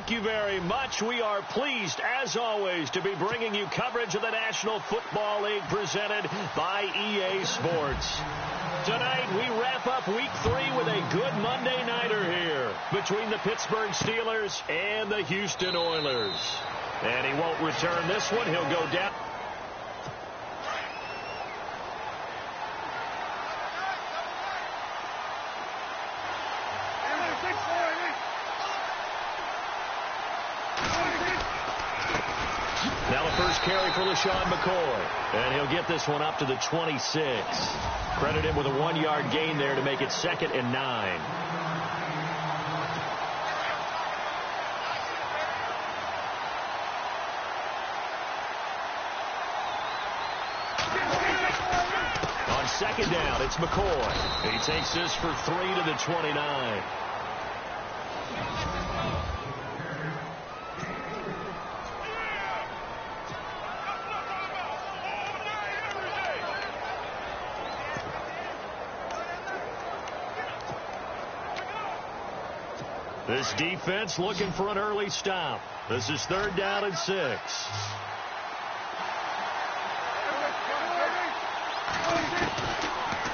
thank you very much. We are pleased, as always, to be bringing you coverage of the National Football League presented by EA Sports. Tonight, we wrap up Week 3 with a good Monday nighter here between the Pittsburgh Steelers and the Houston Oilers. And he won't return this one. He'll go down. Now the first carry for LaShawn McCoy. And he'll get this one up to the 26. Credit him with a 1-yard gain there to make it 2nd and 9. On 2nd down, it's McCoy. He takes this for 3 to the 29. This defense looking for an early stop. This is 3rd down and 6.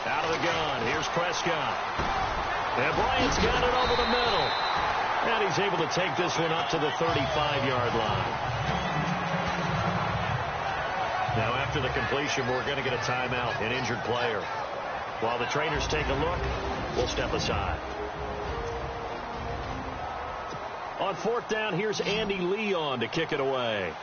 Out of the gun. Here's Prescott. And Bryant's got it over the middle. And he's able to take this one up to the 35-yard line. Now after the completion, we're going to get a timeout, an injured player. While the trainers take a look, we'll step aside. On 4th down, here's Andy Leon to kick it away.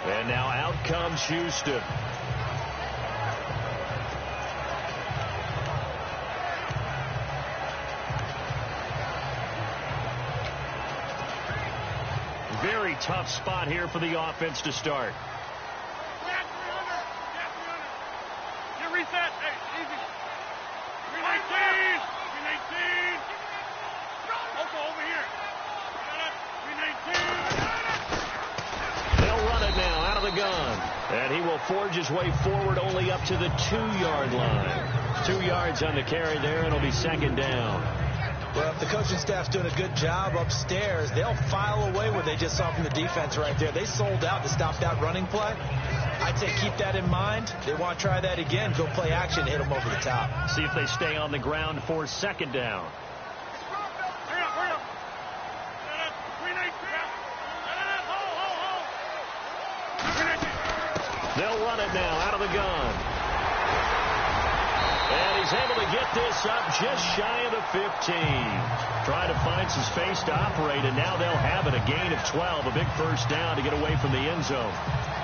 And now out comes Houston. Very tough spot here for the offense to start. You reset. Hey, easy. 319. 319. Loco over here. 319. They'll run it now out of the gun. And he will forge his way forward only up to the 2-yard line. 2 yards on the carry there. It'll be 2nd down. Well, if the coaching staff's doing a good job upstairs, they'll file away what they just saw from the defense right there. They sold out to stop that running play. I'd say keep that in mind. They want to try that again. Go play action, hit them over the top. See if they stay on the ground for 2nd down. Hurry up. 319. They'll run it now out of the gun. And he's able to get this up just shy of the 15. Trying to find some space to operate, and now they'll have it. A gain of 12, a big first down to get away from the end zone.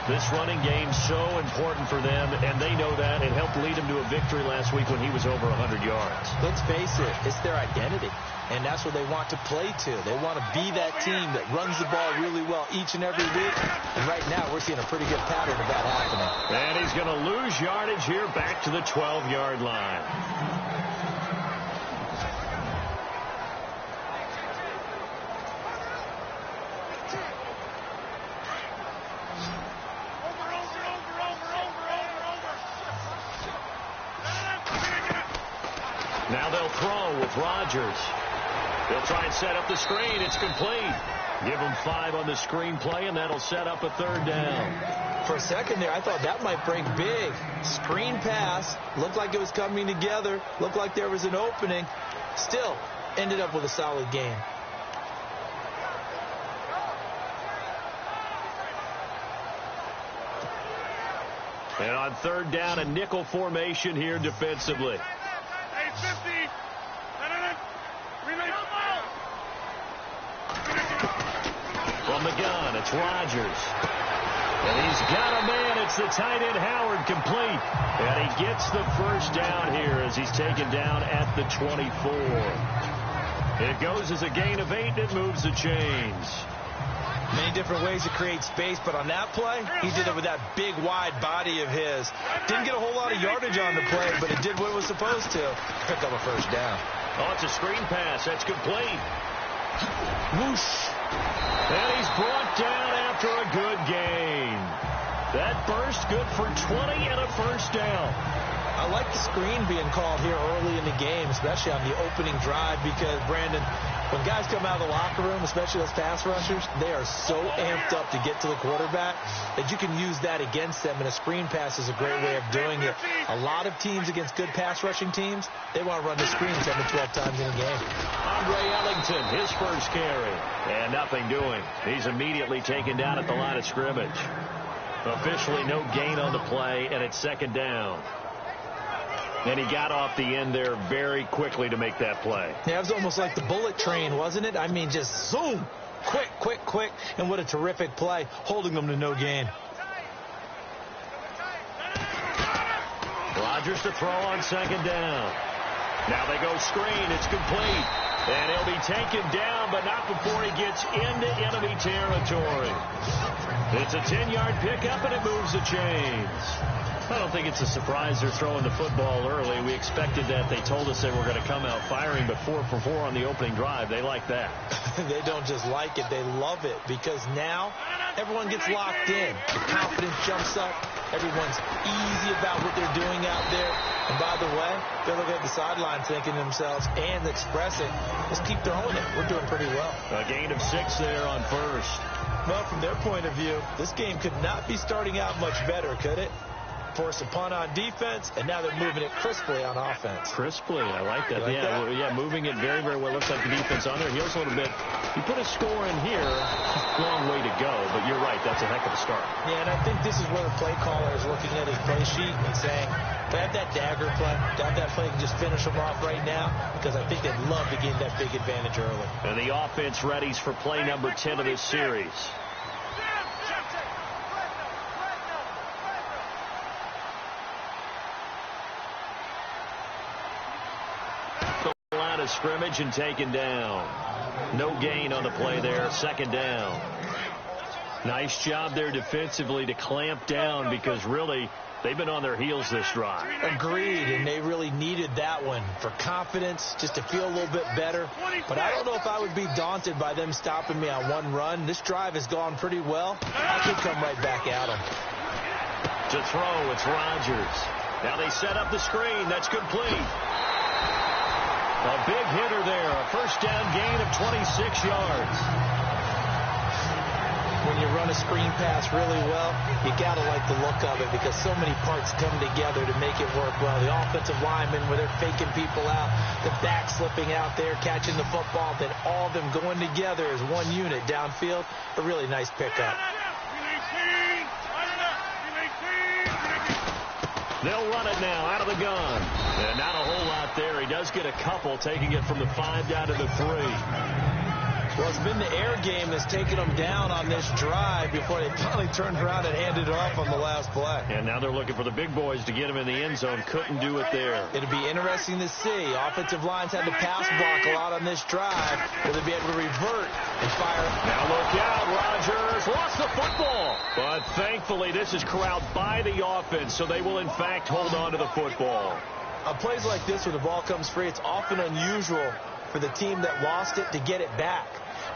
This running game so important for them, and they know that. It helped lead them to a victory last week when he was over 100 yards. Let's face it, it's their identity, and that's what they want to play to. They want to be that team that runs the ball really well each and every week, and right now we're seeing a pretty good pattern of that happening. And he's going to lose yardage here back to the 12-yard line. Now they'll throw with Rodgers. They'll try and set up the screen. It's complete. Give them 5 on the screen play, and that'll set up a 3rd down. For a second there, I thought that might break big. Screen pass. Looked like it was coming together. Looked like there was an opening. Still, ended up with a solid game. And on 3rd down, a nickel formation here defensively. From the gun, it's Rodgers. And he's got a man. It's the tight end, Howard, complete. And he gets the first down here as he's taken down at the 24. It goes as a gain of 8. It moves the chains. Many different ways to create space, but on that play, he did it with that big, wide body of his. Didn't get a whole lot of yardage on the play, but it did what it was supposed to. Pick up a first down. Oh, it's a screen pass. That's complete. Whoosh. And he's brought down after a good gain. That burst good for 20 and a first down. I like the screen being called here early in the game, especially on the opening drive, because, Brandon, when guys come out of the locker room, especially those pass rushers, they are so amped up to get to the quarterback that you can use that against them, and a screen pass is a great way of doing it. A lot of teams against good pass rushing teams, they want to run the screen 10 to 12 times in a game. Andre Ellington, his first carry, and nothing doing. He's immediately taken down at the line of scrimmage. Officially no gain on the play, and it's second down. And he got off the end there very quickly to make that play. Yeah, it was almost like the bullet train, wasn't it? I mean, just zoom. Quick, quick, quick. And what a terrific play, holding them to no gain. Rodgers to throw on second down. Now they go screen. It's complete. And he'll be taken down, but not before he gets into enemy territory. It's a 10-yard pickup, and it moves the chains. I don't think it's a surprise they're throwing the football early. We expected that. They told us they were going to come out firing, but 4 for 4 on the opening drive. They like that. They don't just like it. They love it, because now everyone gets locked in. The confidence jumps up. Everyone's easy about what they're doing out there. And by the way, they're looking at the sideline thinking to themselves and expressing, let's keep throwing it. We're doing pretty well. A gain of 6 there on first. Well, from their point of view, this game could not be starting out much better, could it? Force a punt on defense, and now they're moving it crisply on offense. Crisply, I like that. Like yeah, that? yeah, moving it very, very well. Looks like the defense on their heels a little bit. You put a score in here, long way to go, but you're right, that's a heck of a start. Yeah, and I think this is where the play caller is looking at his play sheet and saying, to have that dagger play, to have that play and just finish them off right now, because I think they'd love to gain that big advantage early. And the offense readies for play number 10 of this series. Scrimmage and taken down. No gain on the play there. Second down. Nice job there defensively to clamp down, because really they've been on their heels this drive. Agreed, and they really needed that one for confidence, just to feel a little bit better. But I don't know if I would be daunted by them stopping me on one run. This drive has gone pretty well. I could come right back at them. To throw, it's Rodgers. Now they set up the screen. That's complete. A big hitter there. A first down gain of 26 yards. When you run a screen pass really well, you got to like the look of it, because so many parts come together to make it work well. The offensive linemen, where they're faking people out, the back slipping out there, catching the football, then all of them going together as one unit downfield. A really nice pickup. They'll run it now out of the gun. And not a whole lot there. He does get a couple, taking it from the 5 down to the 3. Well, it's been the air game that's taken them down on this drive before they finally turned around and handed it off on the last play. And now they're looking for the big boys to get him in the end zone. Couldn't do it there. It'll be interesting to see. Offensive lines had to pass block a lot on this drive. Will they be able to revert and fire? Now look out. Rodgers lost the football. But thankfully, this is corralled by the offense, so they will, in fact, hold on to the football. On plays like this, where the ball comes free, it's often unusual for the team that lost it to get it back,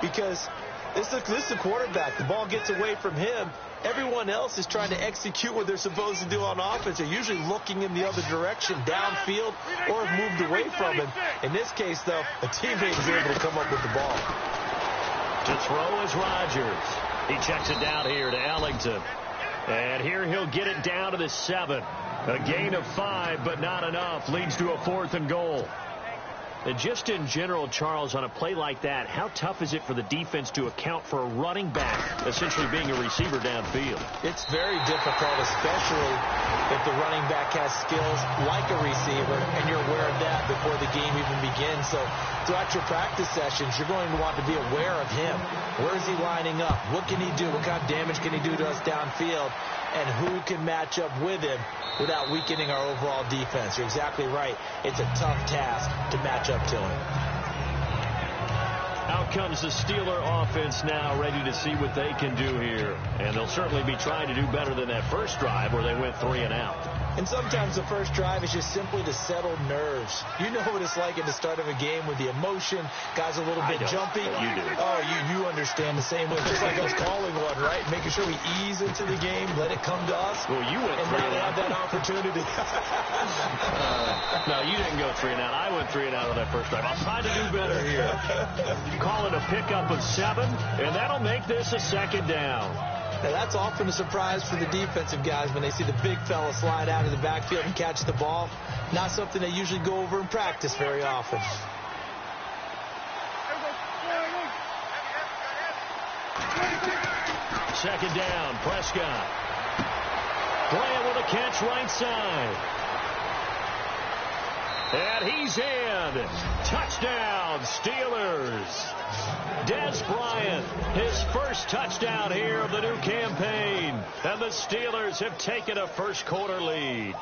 because this is the quarterback. The ball gets away from him. Everyone else is trying to execute what they're supposed to do on offense. They're usually looking in the other direction, downfield, or have moved away from him. In this case, though, a teammate is able to come up with the ball. To throw is Rodgers. He checks it down here to Ellington. And here he'll get it down to the 7. A gain of 5, but not enough. Leads to a 4th and goal. And just in general, Charles, on a play like that, how tough is it for the defense to account for a running back essentially being a receiver downfield? It's very difficult, especially if the running back has skills like a receiver, and you're aware of that before the game even begins. So throughout your practice sessions, you're going to want to be aware of him. Where is he lining up? What can he do? What kind of damage can he do to us downfield? And who can match up with him without weakening our overall defense? You're exactly right. It's a tough task to match up to him. Out comes the Steeler offense now, ready to see what they can do here. And they'll certainly be trying to do better than that first drive where they went 3 and out. And sometimes the first drive is just simply to settle nerves. You know what it's like at the start of a game with the emotion. Guys a little bit jumpy. You do. Oh, you understand the same way. Just like us calling one, right? Making sure we ease into the game, let it come to us. Well, you went and 3 now and out. have that opportunity. No, you didn't go 3 and out. I went 3 and out on that first drive. I'll try to do better here. Call it a pickup of 7, and that'll make this a 2nd down. Now, that's often a surprise for the defensive guys when they see the big fella slide out of the backfield and catch the ball. Not something they usually go over in practice very often. Second down, Prescott. Bryant with a catch right side. And he's in. Touchdown, Steelers. Des Bryant, his first touchdown here of the new campaign. And the Steelers have taken a first-quarter lead.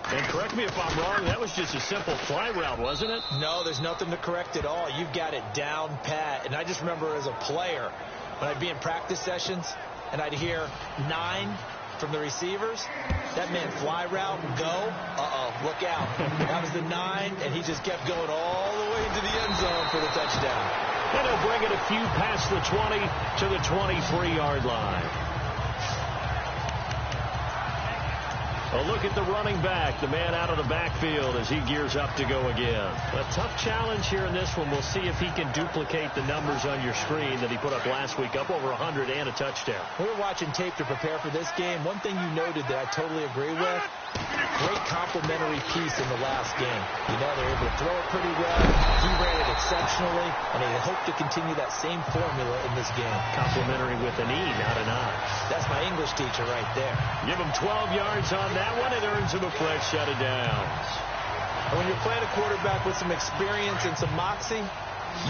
And correct me if I'm wrong, that was just a simple fly route, wasn't it? No, there's nothing to correct at all. You've got it down pat. And I just remember as a player, when I'd be in practice sessions and I'd hear 9 from the receivers, that meant fly route, go, look out. That was the 9, and he just kept going all the way into the end zone for the touchdown. And he'll bring it a few past the 20 to the 23-yard line. A look at the running back, the man out of the backfield as he gears up to go again. A tough challenge here in this one. We'll see if he can duplicate the numbers on your screen that he put up last week, up over 100 and a touchdown. We were watching tape to prepare for this game. One thing you noted that I totally agree with, great complimentary piece in the last game. You know, they're able to throw it pretty well. He ran it exceptionally, and they hope to continue that same formula in this game. Complimentary with an E, not an I. That's my English teacher right there. Give him 12 yards on that one. It earns him a fresh set of downs. And when you're playing a quarterback with some experience and some moxie,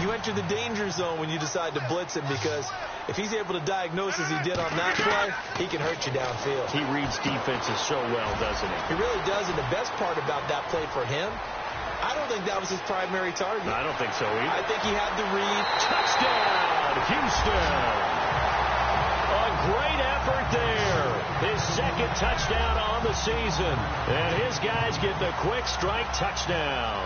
you enter the danger zone when you decide to blitz him, because if he's able to diagnose as he did on that play, he can hurt you downfield. He reads defenses so well, doesn't he? He really does, and the best part about that play for him, I don't think that was his primary target. I don't think so either. I think he had the read. Touchdown, Houston. A great effort there. His second touchdown on the season. And his guys get the quick strike touchdown.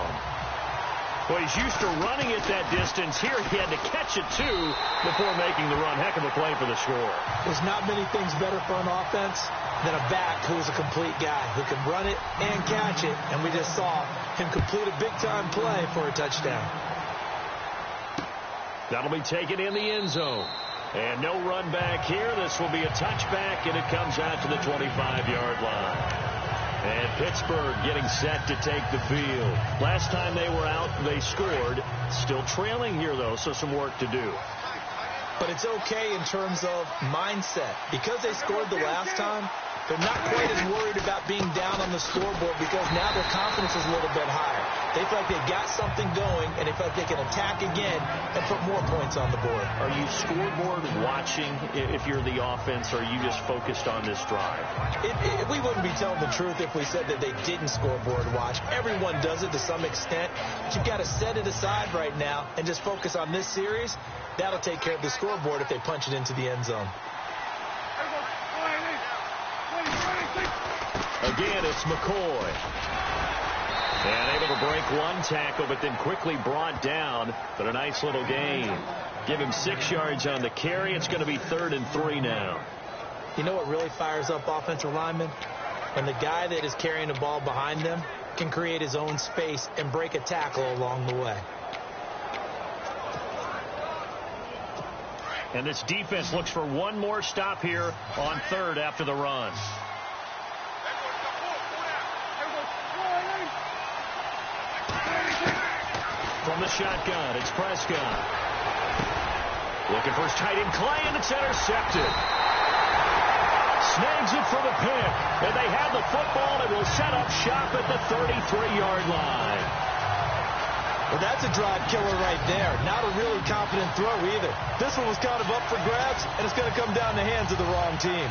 Well, he's used to running it that distance. Here he had to catch it, too, before making the run. Heck of a play for the score. There's not many things better for an offense than a back who is a complete guy, who can run it and catch it. And we just saw him complete a big-time play for a touchdown. That'll be taken in the end zone. And no run back here. This will be a touchback, and it comes out to the 25-yard line. And Pittsburgh getting set to take the field. Last time they were out, they scored. Still trailing here, though, so some work to do. But it's okay in terms of mindset. Because they scored the last time, they're not quite as worried about being down on the scoreboard, because now their confidence is a little bit higher. They feel like they've got something going, and they feel like they can attack again and put more points on the board. Are you scoreboard watching if you're the offense, or are you just focused on this drive? We wouldn't be telling the truth if we said that they didn't scoreboard watch. Everyone does it to some extent, but you've got to set it aside right now and just focus on this series. That'll take care of the scoreboard if they punch it into the end zone. Again, it's McCoy. And able to break one tackle, but then quickly brought down. But a nice little gain. Give him 6 yards on the carry. It's going to be 3rd and 3 now. You know what really fires up offensive linemen? When the guy that is carrying the ball behind them can create his own space and break a tackle along the way. And this defense looks for one more stop here on 3rd after the run. From the shotgun, it's Prescott. Looking for his tight end, Clay, and it's intercepted. Snags it for the pick, and they have the football and will set up shop at the 33-yard line. Well, that's a drive killer right there. Not a really confident throw either. This one was kind of up for grabs, and it's going to come down the hands of the wrong team.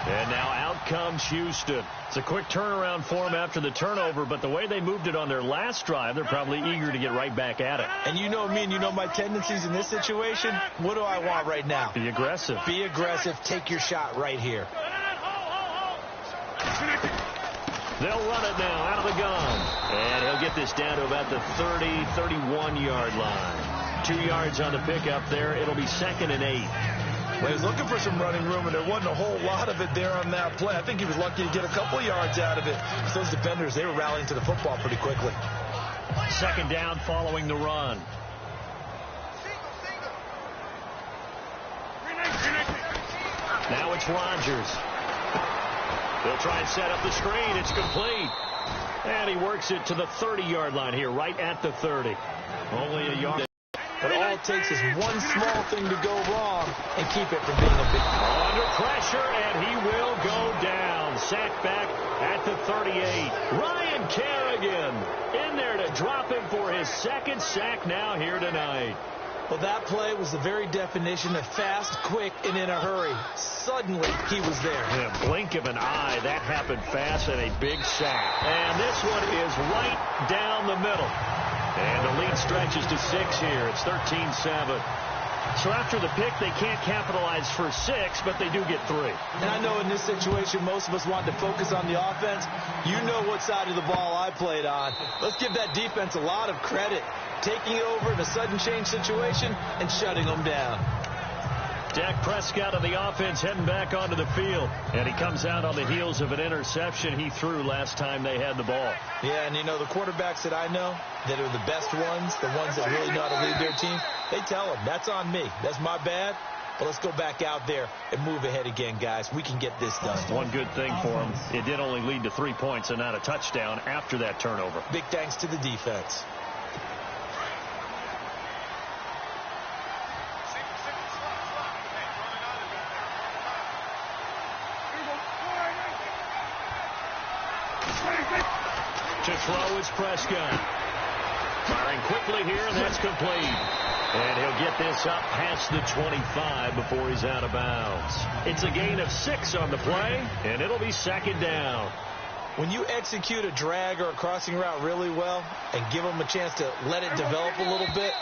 And now out comes Houston. It's a quick turnaround for them after the turnover, but the way they moved it on their last drive, they're probably eager to get right back at it. And you know me and you know my tendencies in this situation. What do I want right now? Be aggressive. Be aggressive. Take your shot right here. They'll run it now out of the gun. And he'll get this down to about the 30, 31-yard line. 2 yards on the pickup there. It'll be 2nd and 8. Well, he was looking for some running room, and there wasn't a whole lot of it there on that play. I think he was lucky to get a couple yards out of it. Those defenders, they were rallying to the football pretty quickly. 2nd down following the run. Now it's Rodgers. They'll try and set up the screen. It's complete. And he works it to the 30-yard line here, right at the 30. Only a yard. But all it takes is one small thing to go wrong and keep it from being a big play. Under pressure, and he will go down. Sacked back at the 38. Ryan Kerrigan in there to drop him for his 2nd sack now here tonight. Well, that play was the very definition of fast, quick, and in a hurry. Suddenly, he was there. In a blink of an eye, that happened fast and a big sack. And this one is right down the middle. And the lead stretches to 6 here. It's 13-7. So after the pick, they can't capitalize for 6, but they do get 3. And I know in this situation, most of us want to focus on the offense. You know what side of the ball I played on. Let's give that defense a lot of credit. Taking over in a sudden change situation and shutting them down. Dak Prescott of the offense heading back onto the field. And he comes out on the heels of an interception he threw last time they had the ball. Yeah, and you know, the quarterbacks that I know that are the best ones, the ones that really know how to lead their team, they tell them, that's on me. That's my bad. But let's go back out there and move ahead again, guys. We can get this done. One good thing for him, it did only lead to 3 points and not a touchdown after that turnover. Big thanks to the defense. To throw is Prescott. Firing quickly here, and that's complete. And he'll get this up past the 25 before he's out of bounds. It's a gain of 6 on the play, and it'll be 2nd down. When you execute a drag or a crossing route really well and give them a chance to let it develop a little bit,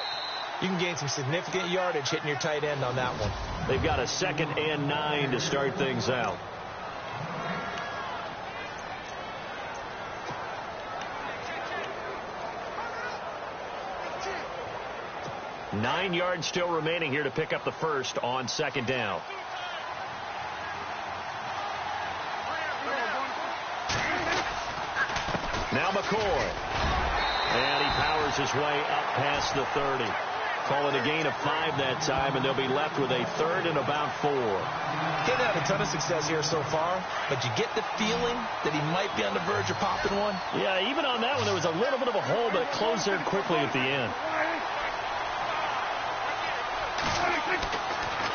you can gain some significant yardage hitting your tight end on that one. They've got a 2nd and 9 to start things out. Nine yards still remaining here to pick up the first on 2nd down. Now McCoy. And he powers his way up past the 30. Call it a gain of 5 that time, and they'll be left with a 3rd and about 4. Getting had a ton of success here so far, but you get the feeling that he might be on the verge of popping one. Yeah, even on that one, there was a little bit of a hole, but it closed there quickly at the end.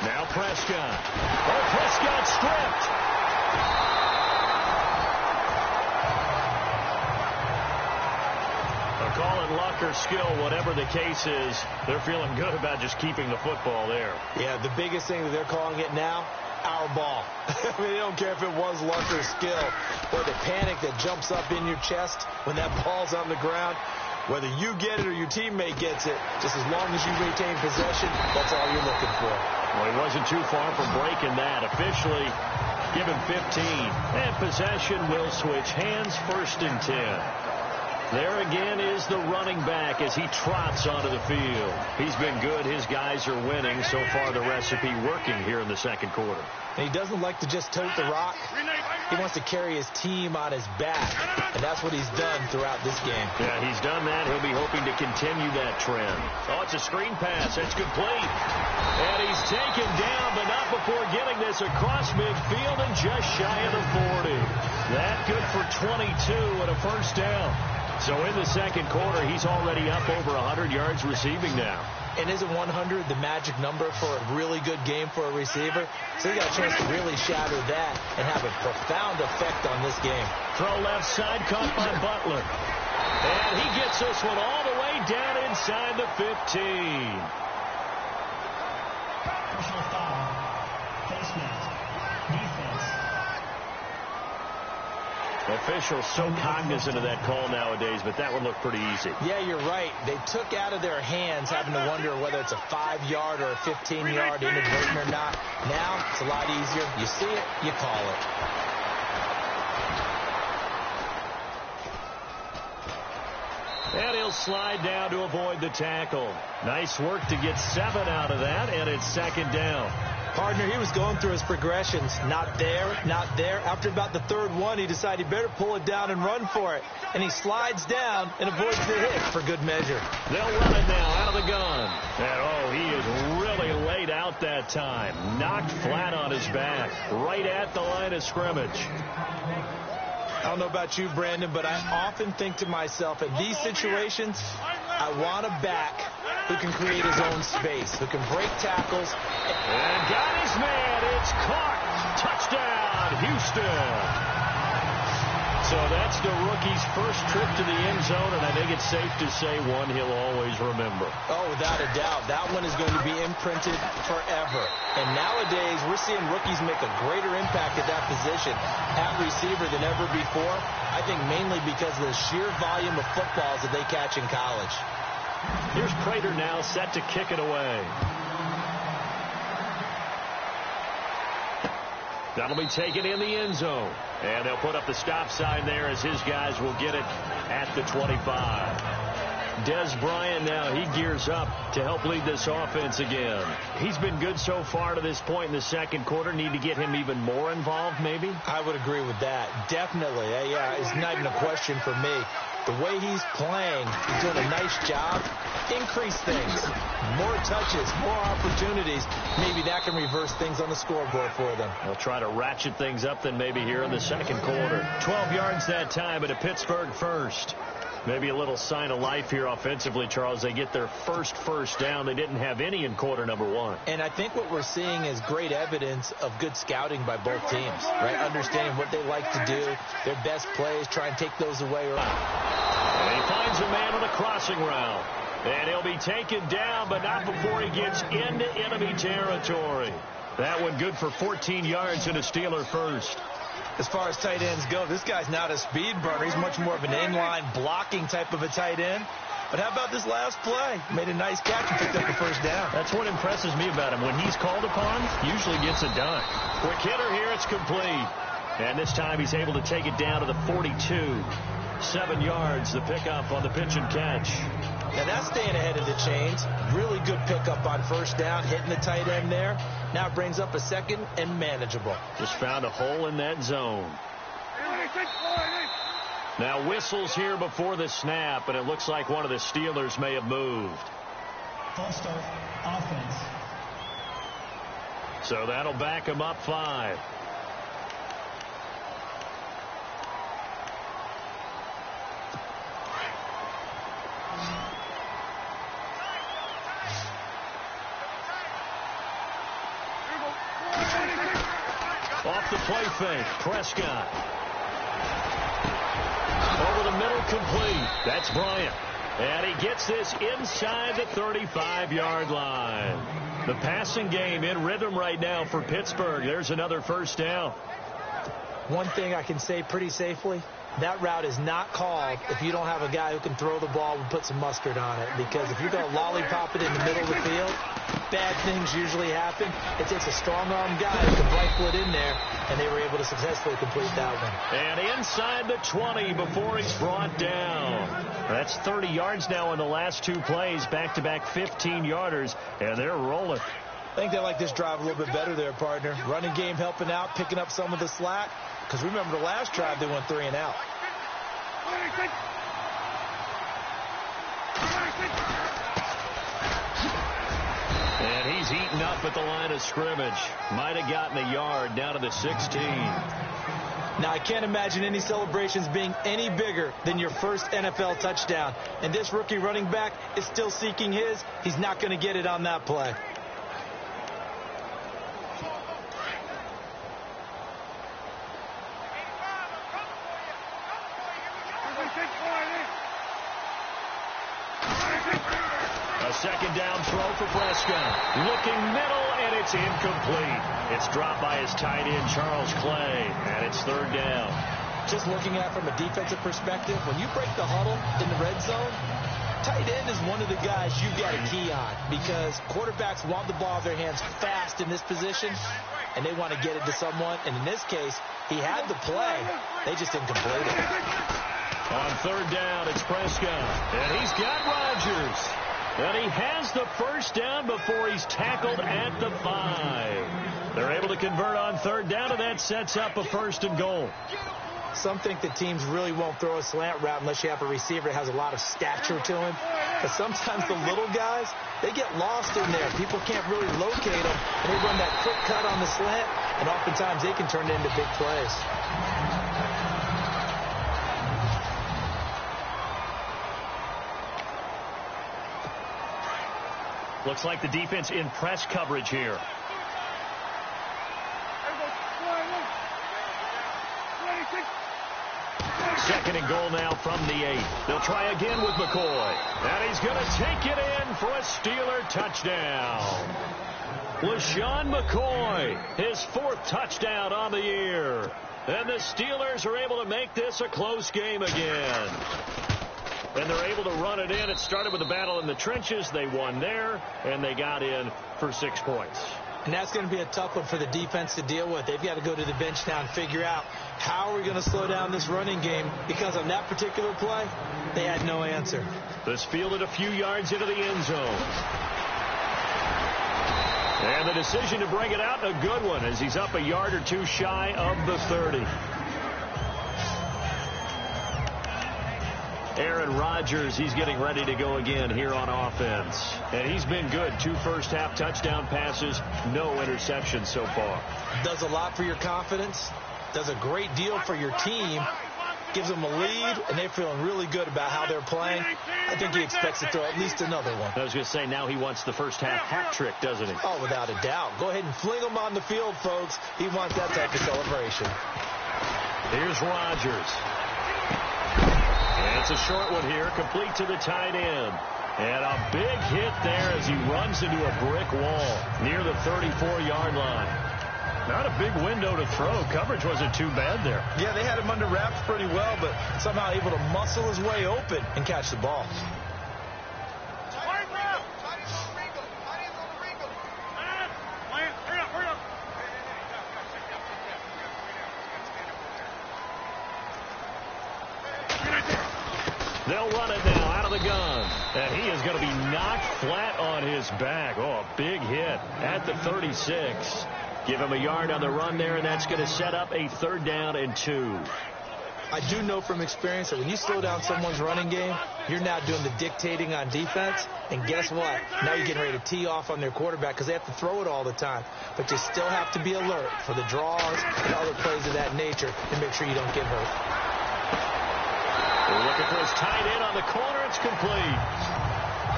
Now Prescott. Oh, Prescott stripped. A call in luck or skill, whatever the case is, they're feeling good about just keeping the football there. Yeah, the biggest thing that they're calling it now, our ball. I mean, they don't care if it was luck or skill, or the panic that jumps up in your chest when that ball's on the ground. Whether you get it or your teammate gets it, just as long as you retain possession, that's all you're looking for. Well, he wasn't too far from breaking that. Officially, give him 15. And possession will switch hands, 1st and 10. There again is the running back as he trots onto the field. He's been good. His guys are winning. So far, the recipe working here in the 2nd quarter. And he doesn't like to just tote the rock. He wants to carry his team on his back. And that's what he's done throughout this game. Yeah, he's done that. He'll be hoping to continue that trend. Oh, it's a screen pass. It's complete. And he's taken down, but not before getting this across midfield and just shy of the 40. That good for 22 and a 1st down. So in the 2nd quarter, he's already up over 100 yards receiving now. And isn't 100 the magic number for a really good game for a receiver? So he got a chance to really shatter that and have a profound effect on this game. Throw left side, caught by Butler. And he gets this one all the way down inside the 15. Personal foul. Face mask. Defense. officials so cognizant of that call nowadays, but that would look pretty easy. Yeah, you're right. They took out of their hands having to wonder whether it's a 5-yard or a 15-yard inadvertent or not. Now, it's a lot easier. You see it, you call it. And he'll slide down to avoid the tackle. Nice work to get 7 out of that, and it's second down. Partner, he was going through his progressions. Not there, not there. After about the third one, he decided he better pull it down and run for it. And he slides down and avoids the hit for good measure. They'll run it now out of the gun. And, he is really laid out that time. Knocked flat on his back, right at the line of scrimmage. I don't know about you, Brandon, but I often think to myself, in these situations, I want a back who can create his own space, who can break tackles. And got his man. It's caught. Touchdown, Houston. So that's the rookie's first trip to the end zone, and I think it's safe to say one he'll always remember. Oh, without a doubt. That one is going to be imprinted forever. And nowadays, we're seeing rookies make a greater impact at that position at receiver than ever before. I think mainly because of the sheer volume of footballs that they catch in college. Here's Prater now set to kick it away. That'll be taken in the end zone. And they'll put up the stop sign there as his guys will get it at the 25. Des Bryant now, he gears up to help lead this offense again. He's been good so far to this point in the second quarter. Need to get him even more involved, maybe? I would agree with that. Definitely. Yeah, it's not even a question for me. The way he's playing, he's doing a nice job. Increase things. More touches, more opportunities. Maybe that can reverse things on the scoreboard for them. They'll try to ratchet things up then maybe here in the second quarter. 12 yards that time, but a Pittsburgh first. Maybe a little sign of life here offensively, Charles. They get their first down. They didn't have any in quarter number 1. And I think what we're seeing is great evidence of good scouting by both teams, right? Understanding what they like to do, their best plays, try and take those away. And he finds a man on a crossing route. And he'll be taken down, but not before he gets into enemy territory. That one good for 14 yards and a Steeler first. As far as tight ends go, this guy's not a speed burner. He's much more of an inline blocking type of a tight end. But how about this last play? Made a nice catch and picked up the first down. That's what impresses me about him. When he's called upon, usually gets it done. Quick hitter here, it's complete. And this time he's able to take it down to the 42. 7 yards, the pickup on the pitch and catch. Now that's staying ahead of the chains. Really good pickup on first down, hitting the tight end there. Now it brings up a second and manageable. Just found a hole in that zone. Now whistles here before the snap, and it looks like one of the Steelers may have moved. False start, offense. So that'll back him up 5. Off the play fake, Prescott. Over the middle, complete. That's Bryant. And he gets this inside the 35-yard line. The passing game in rhythm right now for Pittsburgh. There's another first down. One thing I can say pretty safely, that route is not called if you don't have a guy who can throw the ball and put some mustard on it. Because if you're going to lollipop it in the middle of the field, bad things usually happen. It takes a strong-arm guy who can rifle it in there, and they were able to successfully complete that one. And inside the 20 before he's brought down. That's 30 yards now in the last 2 plays, back-to-back 15-yarders, and they're rolling. I think they like this drive a little bit better there, partner. Running game helping out, picking up some of the slack. Because remember the last drive, they went 3 and out. And he's eaten up at the line of scrimmage. Might have gotten a yard down to the 16. Now, I can't imagine any celebrations being any bigger than your first NFL touchdown. And this rookie running back is still seeking his. He's not going to get it on that play. A second down throw for Prescott. Looking middle, and it's incomplete. It's dropped by his tight end, Charles Clay, and it's 3rd down. Just looking at it from a defensive perspective, when you break the huddle in the red zone, tight end is one of the guys you've got to key on because quarterbacks want the ball in their hands fast in this position, and they want to get it to someone. And in this case, he had the play. They just didn't complete it. On third down, it's Prescott. And he's got Rodgers. And he has the first down before he's tackled at the 5. They're able to convert on third down, and that sets up a 1st and goal. Some think that teams really won't throw a slant route unless you have a receiver that has a lot of stature to him. But sometimes the little guys, they get lost in there. People can't really locate them, and they run that quick cut on the slant, and oftentimes they can turn it into big plays. Looks like the defense in press coverage here. Second and goal now from the 8. They'll try again with McCoy. And he's going to take it in for a Steeler touchdown. LaShawn McCoy, his 4th touchdown on the year. And the Steelers are able to make this a close game again. And they're able to run it in. It started with a battle in the trenches. They won there, and they got in for 6 points. And that's going to be a tough one for the defense to deal with. They've got to go to the bench now and figure out how are we going to slow down this running game, because on that particular play, they had no answer. This fielded a few yards into the end zone. And the decision to bring it out, a good one, as he's up a yard or two shy of the 30. Aaron Rodgers, he's getting ready to go again here on offense. And he's been good. 2 first-half touchdown passes, no interceptions so far. Does a lot for your confidence. Does a great deal for your team. Gives them a lead, and they're feeling really good about how they're playing. I think he expects to throw at least another one. I was going to say, now he wants the first-half hat trick, doesn't he? Oh, without a doubt. Go ahead and fling him on the field, folks. He wants that type of celebration. Here's Rodgers. And it's a short one here, complete to the tight end. And a big hit there as he runs into a brick wall near the 34-yard line. Not a big window to throw. Coverage wasn't too bad there. Yeah, they had him under wraps pretty well, but somehow able to muscle his way open and catch the ball. They'll run it now out of the gun. And he is going to be knocked flat on his back. Oh, a big hit at the 36. Give him a yard on the run there, and that's going to set up a 3rd down and 2. I do know from experience that when you slow down someone's running game, you're now doing the dictating on defense. And guess what? Now you're getting ready to tee off on their quarterback because they have to throw it all the time. But you still have to be alert for the draws and other plays of that nature and make sure you don't get hurt. They're looking for his tight end on the corner. It's complete.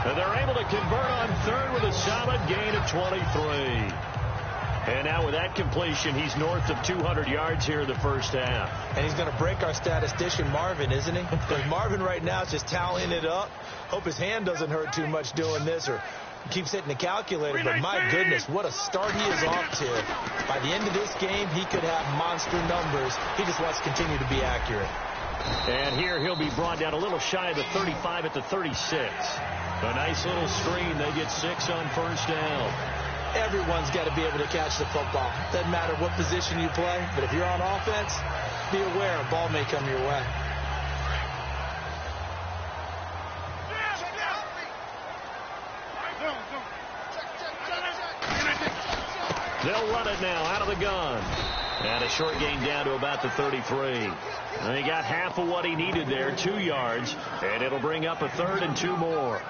And they're able to convert on 3rd with a solid gain of 23. And now with that completion, he's north of 200 yards here in the first half. And he's going to break our statistician, Marvin, isn't he? Because Marvin right now is just tallying it up. Hope his hand doesn't hurt too much doing this or keeps hitting the calculator. But my goodness, what a start he is off to. By the end of this game, he could have monster numbers. He just wants to continue to be accurate. And here he'll be brought down a little shy of the 35 at the 36. A nice little screen. They get 6 on first down. Everyone's got to be able to catch the football. Doesn't matter what position you play, but if you're on offense, be aware a ball may come your way. They'll run it now out of the gun. And a short gain down to about the 33. And he got half of what he needed there, 2 yards, and it'll bring up a 3rd and 2 more.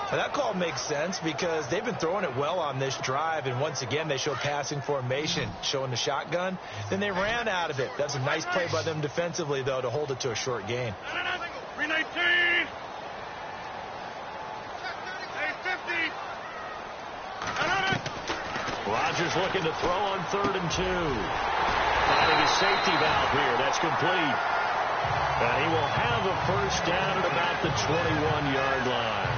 Now that call makes sense because they've been throwing it well on this drive, and once again they show passing formation, showing the shotgun. Then they ran out of it. That's a nice play by them defensively, though, to hold it to a short gain. 319. 50. Rodgers looking to throw on 3rd and 2. Finding his safety valve here. That's complete. And he will have a first down at about the 21-yard line.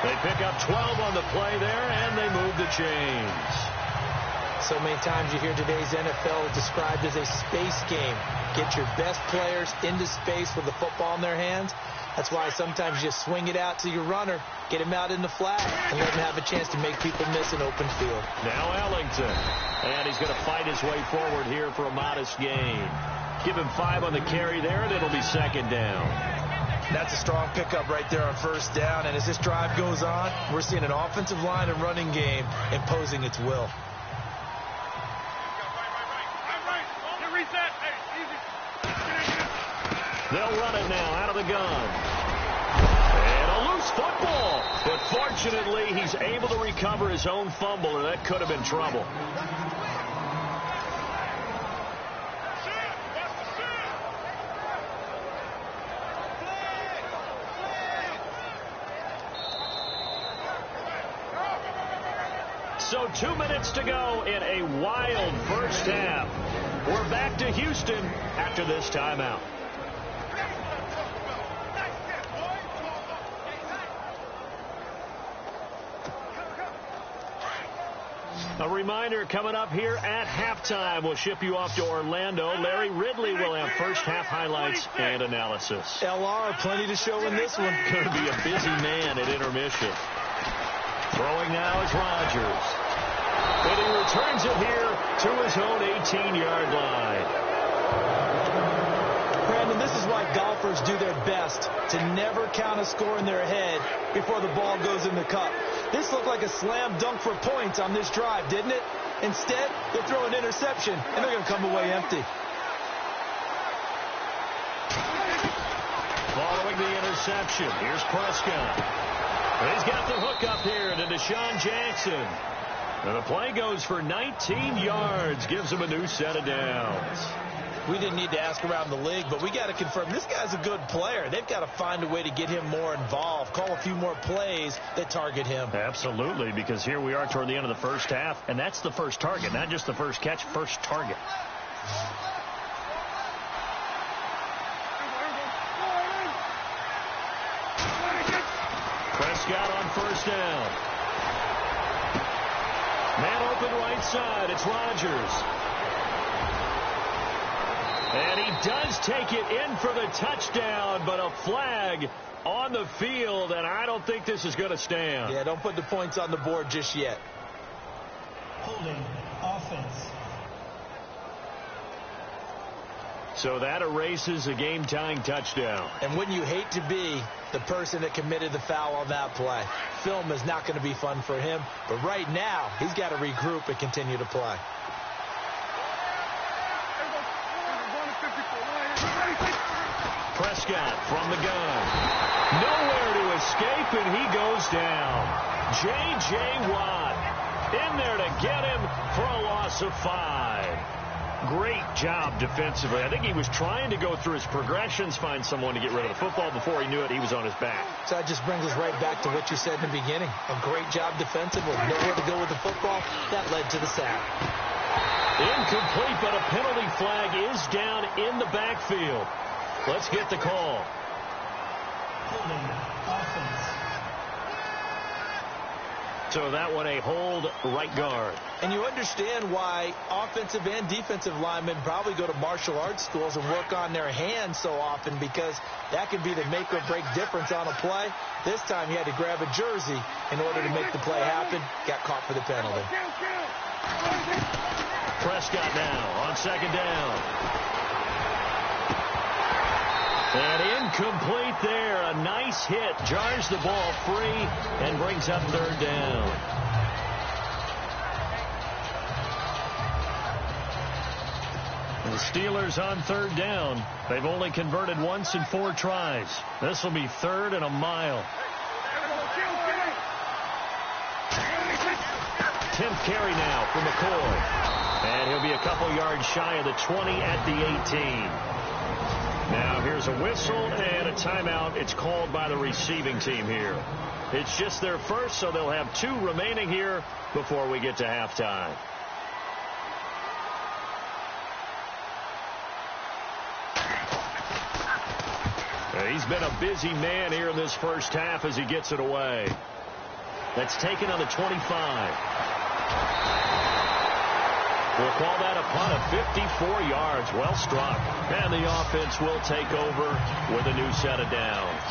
They pick up 12 on the play there, and they move the chains. So many times you hear today's NFL described as a space game. Get your best players into space with the football in their hands. That's why sometimes you just swing it out to your runner, get him out in the flat, and let him have a chance to make people miss an open field. Now Ellington. And he's going to fight his way forward here for a modest gain. Give him 5 on the carry there, and it'll be second down. That's a strong pickup right there on first down. And as this drive goes on, we're seeing an offensive line and running game imposing its will. They'll run it now out of the gun. And a loose football. But fortunately, he's able to recover his own fumble, or that could have been trouble. So 2 minutes to go in a wild first half. We're back to Houston after this timeout. A reminder, coming up here at halftime, we'll ship you off to Orlando. Larry Ridley will have first half highlights and analysis. LR, plenty to show in this one. Going to be a busy man at intermission. Throwing now is Rodgers. And he returns it here to his own 18-yard line. Brandon, this is why golfers do their best to never count a score in their head before the ball goes in the cup. This looked like a slam dunk for points on this drive, didn't it? Instead, they throw an interception, and they're going to come away empty. Following the interception, here's Prescott. He's got the hook up here to Deshaun Jackson. And the play goes for 19 yards, gives him a new set of downs. We didn't need to ask around the league, but we got to confirm this guy's a good player. They've got to find a way to get him more involved, call a few more plays that target him. Absolutely, because here we are toward the end of the first half, and that's the first target, not just the first catch, first target. Prescott on first down. Man open right side. It's Rodgers. And he does take it in for the touchdown, but a flag on the field, and I don't think this is going to stand. Yeah, don't put the points on the board just yet. Holding offense. So that erases a game-tying touchdown. And wouldn't you hate to be the person that committed the foul on that play? Film is not going to be fun for him, but right now he's got to regroup and continue to play. Prescott from the gun. Nowhere to escape, and he goes down. J.J. Watt in there to get him for a loss of 5. Great job defensively. I think he was trying to go through his progressions, find someone to get rid of the football. Before he knew it, he was on his back. So that just brings us right back to what you said in the beginning. A great job defensive with nowhere to go with the football. That led to the sack. Incomplete, but a penalty flag is down in the backfield. Let's get the call. Holding offense. So that one a hold right guard. And you understand why offensive and defensive linemen probably go to martial arts schools and work on their hands so often, because that can be the make or break difference on a play. This time he had to grab a jersey in order to make the play happen. Got caught for the penalty. Prescott now on second down. And incomplete there. A nice hit. Jars the ball free and brings up third down. The Steelers on third down. They've only converted once in 4 tries. This will be 3rd and a mile. 10th carry now for McCoy. And he'll be a couple yards shy of the 20 at the 18. Now here's a whistle and a timeout. It's called by the receiving team here. It's just their first, so they'll have 2 remaining here before we get to halftime. He's been a busy man here in this first half as he gets it away. That's taken on the 25. We'll call that a punt of 54 yards. Well struck. And the offense will take over with a new set of downs.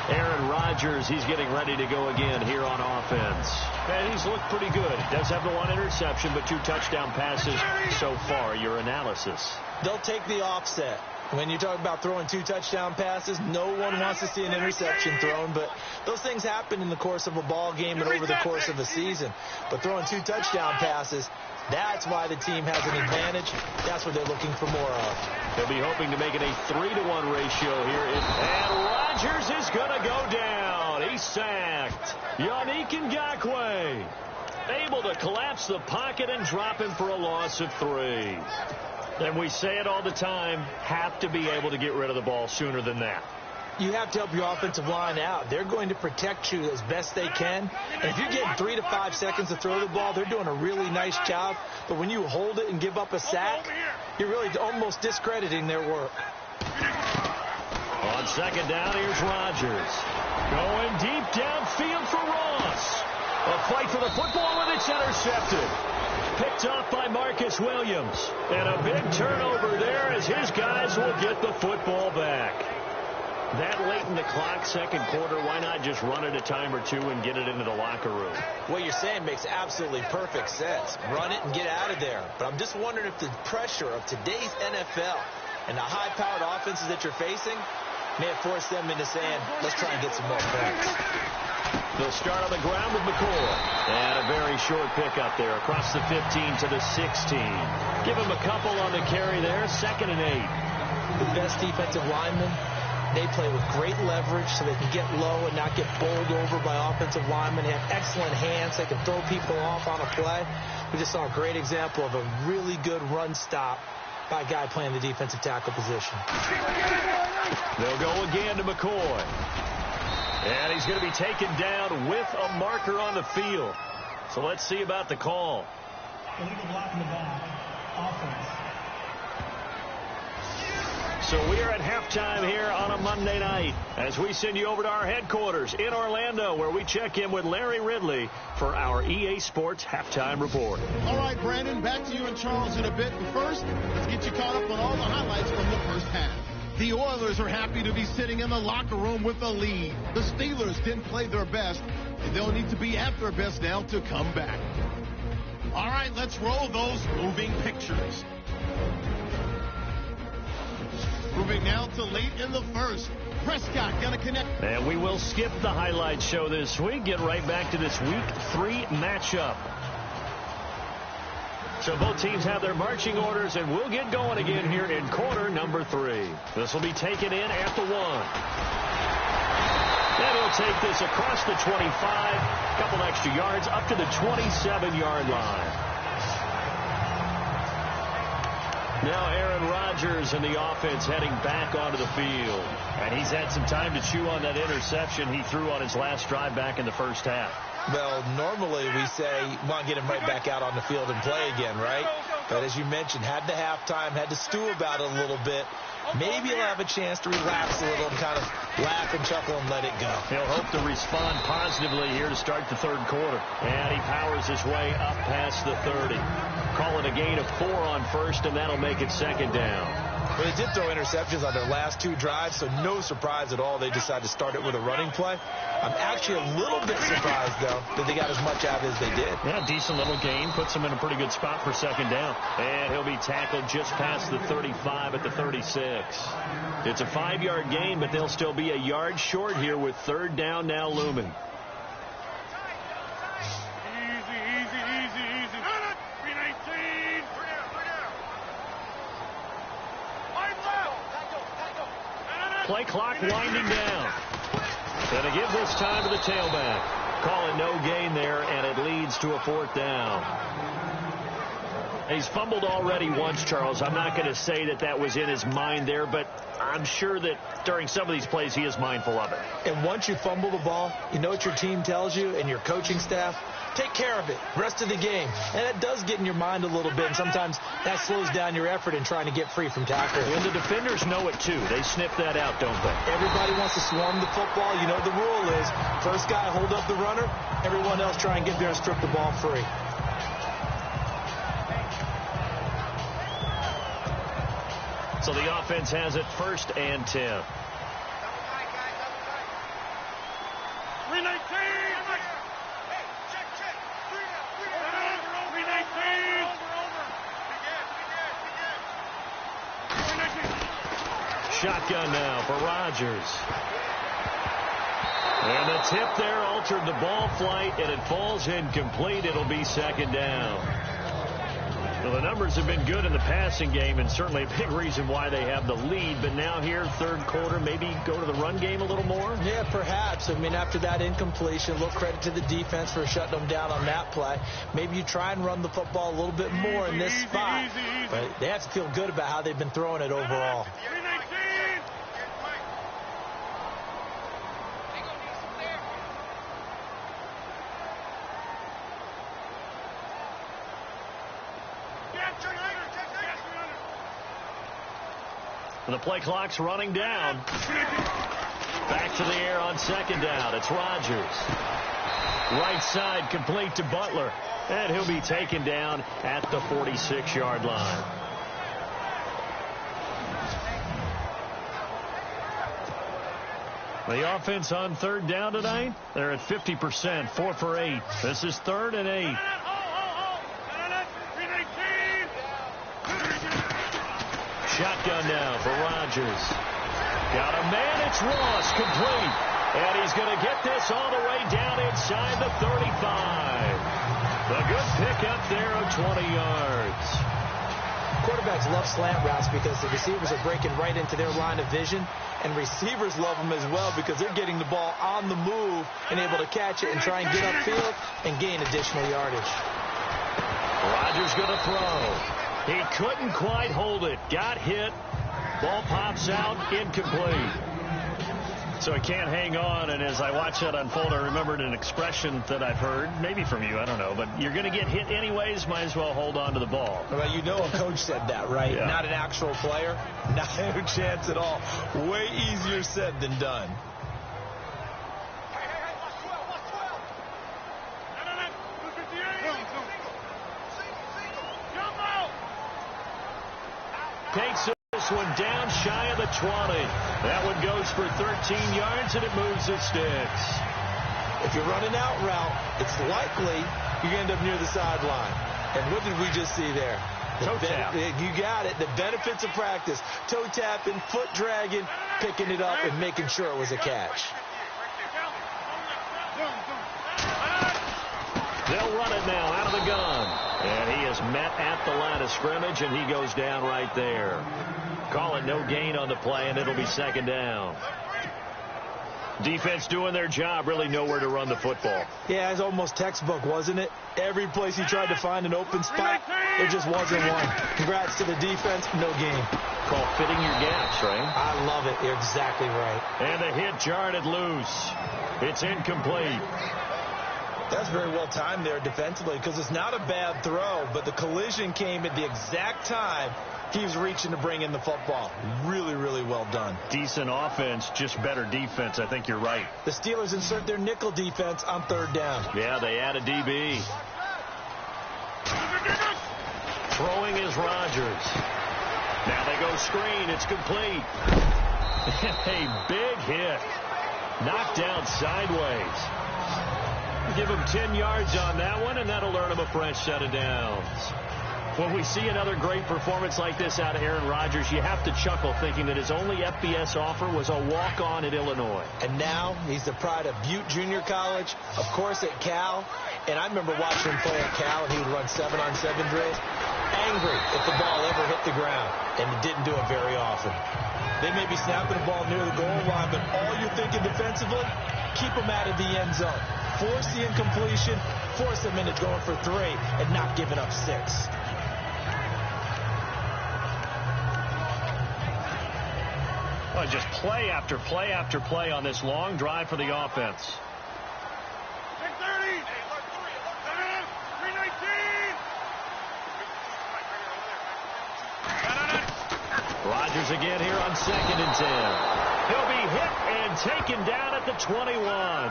Aaron Rodgers, he's getting ready to go again here on offense. And he's looked pretty good. Does have the one interception, but 2 touchdown passes so far. Your analysis. They'll take the offset. When you talk about throwing 2 touchdown passes, no one wants to see an interception thrown, but those things happen in the course of a ball game and over the course of a season. But throwing 2 touchdown passes, that's why the team has an advantage. That's what they're looking for more of. They'll be hoping to make it a 3-to-1 ratio here. And Rodgers is going to go down. He's sacked. Yannick Ngakoue able to collapse the pocket and drop him for a loss of 3. And we say it all the time, have to be able to get rid of the ball sooner than that. You have to help your offensive line out. They're going to protect you as best they can. And if you're getting 3 to 5 seconds to throw the ball, they're doing a really nice job. But when you hold it and give up a sack, you're really almost discrediting their work. On second down, here's Rodgers. Going deep downfield for Ross. A fight for the football, and it's intercepted. Picked off by Marcus Williams. And a big turnover there as his guys will get the football back. That late in the clock, second quarter, why not just run it a time or 2 and get it into the locker room? What you're saying makes absolutely perfect sense. Run it and get out of there. But I'm just wondering if the pressure of today's NFL and the high-powered offenses that you're facing may have forced them into saying, let's try and get some more points. They'll start on the ground with McCoy. And a very short pickup there across the 15 to the 16. Give him a couple on the carry there. 2nd and 8. The best defensive linemen, they play with great leverage so they can get low and not get bowled over by offensive linemen. They have excellent hands. They can throw people off on a play. We just saw a great example of a really good run stop by a guy playing the defensive tackle position. They'll go again to McCoy. And he's going to be taken down with a marker on the field. So let's see about the call. Illegal block in the back. Offense. So we are at halftime here on a Monday night as we send you over to our headquarters in Orlando, where we check in with Larry Ridley for our EA Sports Halftime Report. All right, Brandon, back to you and Charles in a bit. But first, let's get you caught up on all the highlights from the first half. The Oilers are happy to be sitting in the locker room with a lead. The Steelers didn't play their best, and they'll need to be at their best now to come back. All right, let's roll those moving pictures. Moving now to late in the first. Prescott going to connect. And we will skip the highlight show this week. Get right back to this Week 3 matchup. So both teams have their marching orders, and we'll get going again here in quarter number 3. This will be taken in at the 1. And he'll take this across the 25, a couple extra yards, up to the 27-yard line. Now Aaron Rodgers and the offense heading back onto the field. And he's had some time to chew on that interception he threw on his last drive back in the first half. Well, normally we say, want to get him right back out on the field and play again, right? But as you mentioned, had the halftime, had to stew about it a little bit. Maybe he'll have a chance to relax a little and kind of laugh and chuckle and let it go. He'll hope to respond positively here to start the third quarter. And he powers his way up past the 30. Call it a gain of 4 on first, and that'll make it second down. Well, they did throw interceptions on their last 2 drives, so no surprise at all they decided to start it with a running play. I'm actually a little bit surprised, though, that they got as much out as they did. Yeah, decent little gain. Puts him in a pretty good spot for second down. And he'll be tackled just past the 35 at the 36. It's a 5-yard gain, but they'll still be a yard short here with third down now looming. Play clock winding down. Going to give this time to the tailback. Call it no gain there, and it leads to a 4th down. He's fumbled already once, Charles. I'm not going to say that that was in his mind there, but I'm sure that during some of these plays he is mindful of it. And once you fumble the ball, you know what your team tells you and your coaching staff? Take care of it. Rest of the game. And it does get in your mind a little bit, and sometimes that slows down your effort in trying to get free from tackle. And the defenders know it, too. They sniff that out, don't they? Everybody wants to swarm the football. You know the rule is first guy hold up the runner, everyone else try and get there and strip the ball free. So the offense has it 1st and 10. 319. Shotgun now for Rodgers. And the tip there altered the ball flight, and it falls incomplete. It'll be 2nd down. Well, the numbers have been good in the passing game, and certainly a big reason why they have the lead. But now here, 3rd quarter, maybe go to the run game a little more? Yeah, perhaps. I mean, after that incompletion, a little credit to the defense for shutting them down on that play. Maybe you try and run the football a little bit more in this spot. But they have to feel good about how they've been throwing it overall. And the play clock's running down. Back to the air on 2nd down. It's Rodgers. Right side complete to Butler. And he'll be taken down at the 46-yard line. The offense on 3rd down tonight, they're at 50%, 4 for 8. This is 3rd and 8. Shotgun now for Rodgers. Got a man, it's Ross, complete. And he's going to get this all the way down inside the 35. A good pickup there of 20 yards. Quarterbacks love slant routes because the receivers are breaking right into their line of vision, and receivers love them as well because they're getting the ball on the move and able to catch it and try and get upfield and gain additional yardage. Rodgers going to throw. He couldn't quite hold it. Got hit. Ball pops out. Incomplete. So he can't hang on. And as I watch that unfold, I remembered an expression that I've heard, maybe from you, I don't know. But you're going to get hit anyways. Might as well hold on to the ball. Well, you know a coach said that, right? Yeah. Not an actual player. Not a chance at all. Way easier said than done. Takes this one down shy of the 20. That one goes for 13 yards, and it moves the sticks. If you're running out route, it's likely you end up near the sideline. And what did we just see there? Toe tap. You got it. The benefits of practice. Toe tapping, foot dragging, picking it up, and making sure it was a catch. They'll run it now out of the gun. And he is met at the line of scrimmage, and he goes down right there. Call it no gain on the play, and it'll be 2nd down. Defense doing their job, really nowhere to run the football. Yeah, it's almost textbook, wasn't it? Every place he tried to find an open spot, there just wasn't one. Congrats to the defense, no gain. Call fitting your gaps, right? I love it. You're exactly right. And the hit jarred it loose. It's incomplete. That's very well timed there defensively because it's not a bad throw, but the collision came at the exact time he was reaching to bring in the football. Really, really well done. Decent offense, just better defense. I think you're right. The Steelers insert their nickel defense on 3rd down. Yeah, they add a DB. Throwing is Rodgers. Now they go screen. It's complete. A big hit. Knocked down sideways. Give him 10 yards on that one, and that'll earn him a fresh set of downs. When we see another great performance like this out of Aaron Rodgers, you have to chuckle thinking that his only FBS offer was a walk-on at Illinois. And now he's the pride of Butte Junior College, of course at Cal. And I remember watching him play at Cal, and he would run 7-on-7 drills. Angry if the ball ever hit the ground, and it didn't do it very often. They may be snapping the ball near the goal line, but all you're thinking defensively, keep them out of the end zone. Force the incompletion, force them into going for 3, and not giving up 6. Well, just play after play after play on this long drive for the offense. 6:30. 3:19. Rodgers again here on 2nd and 10. He'll be hit and taken down at the 21.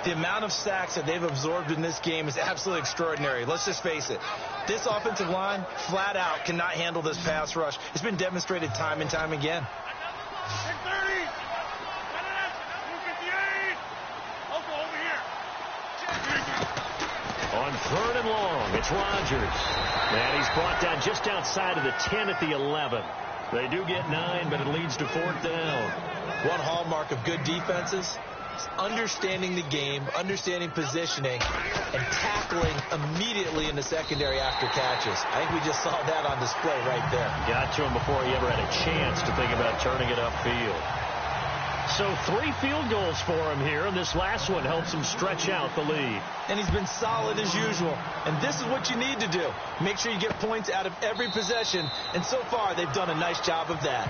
The amount of sacks that they've absorbed in this game is absolutely extraordinary. Let's just face it. This offensive line, flat out, cannot handle this pass rush. It's been demonstrated time and time again. On 3rd and long, it's Rodgers. And he's brought down just outside of the 10 at the 11. They do get 9, but it leads to 4th down. One hallmark of good defenses is understanding the game, understanding positioning, and tackling immediately in the secondary after catches. I think we just saw that on display right there. Got to him before he ever had a chance to think about turning it upfield. So 3 field goals for him here, and this last one helps him stretch out the lead. And he's been solid as usual. And this is what you need to do. Make sure you get points out of every possession. And so far, they've done a nice job of that.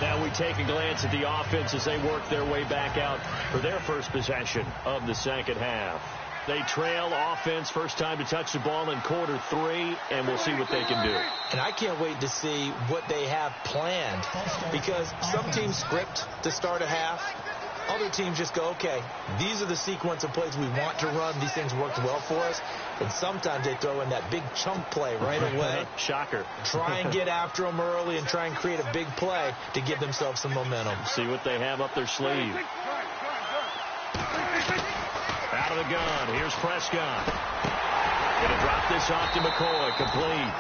Now we take a glance at the offense as they work their way back out for their first possession of the second half. They trail offense, first time to touch the ball in quarter 3, and we'll see what they can do. And I can't wait to see what they have planned, because some teams script to start a half. Other teams just go, okay, these are the sequence of plays we want to run. These things worked well for us. And sometimes they throw in that big chunk play right away. Shocker. Try and get after them early and try and create a big play to give themselves some momentum. See what they have up their sleeve. Out of the gun. Here's Prescott. Going to drop this off to McCoy. Complete.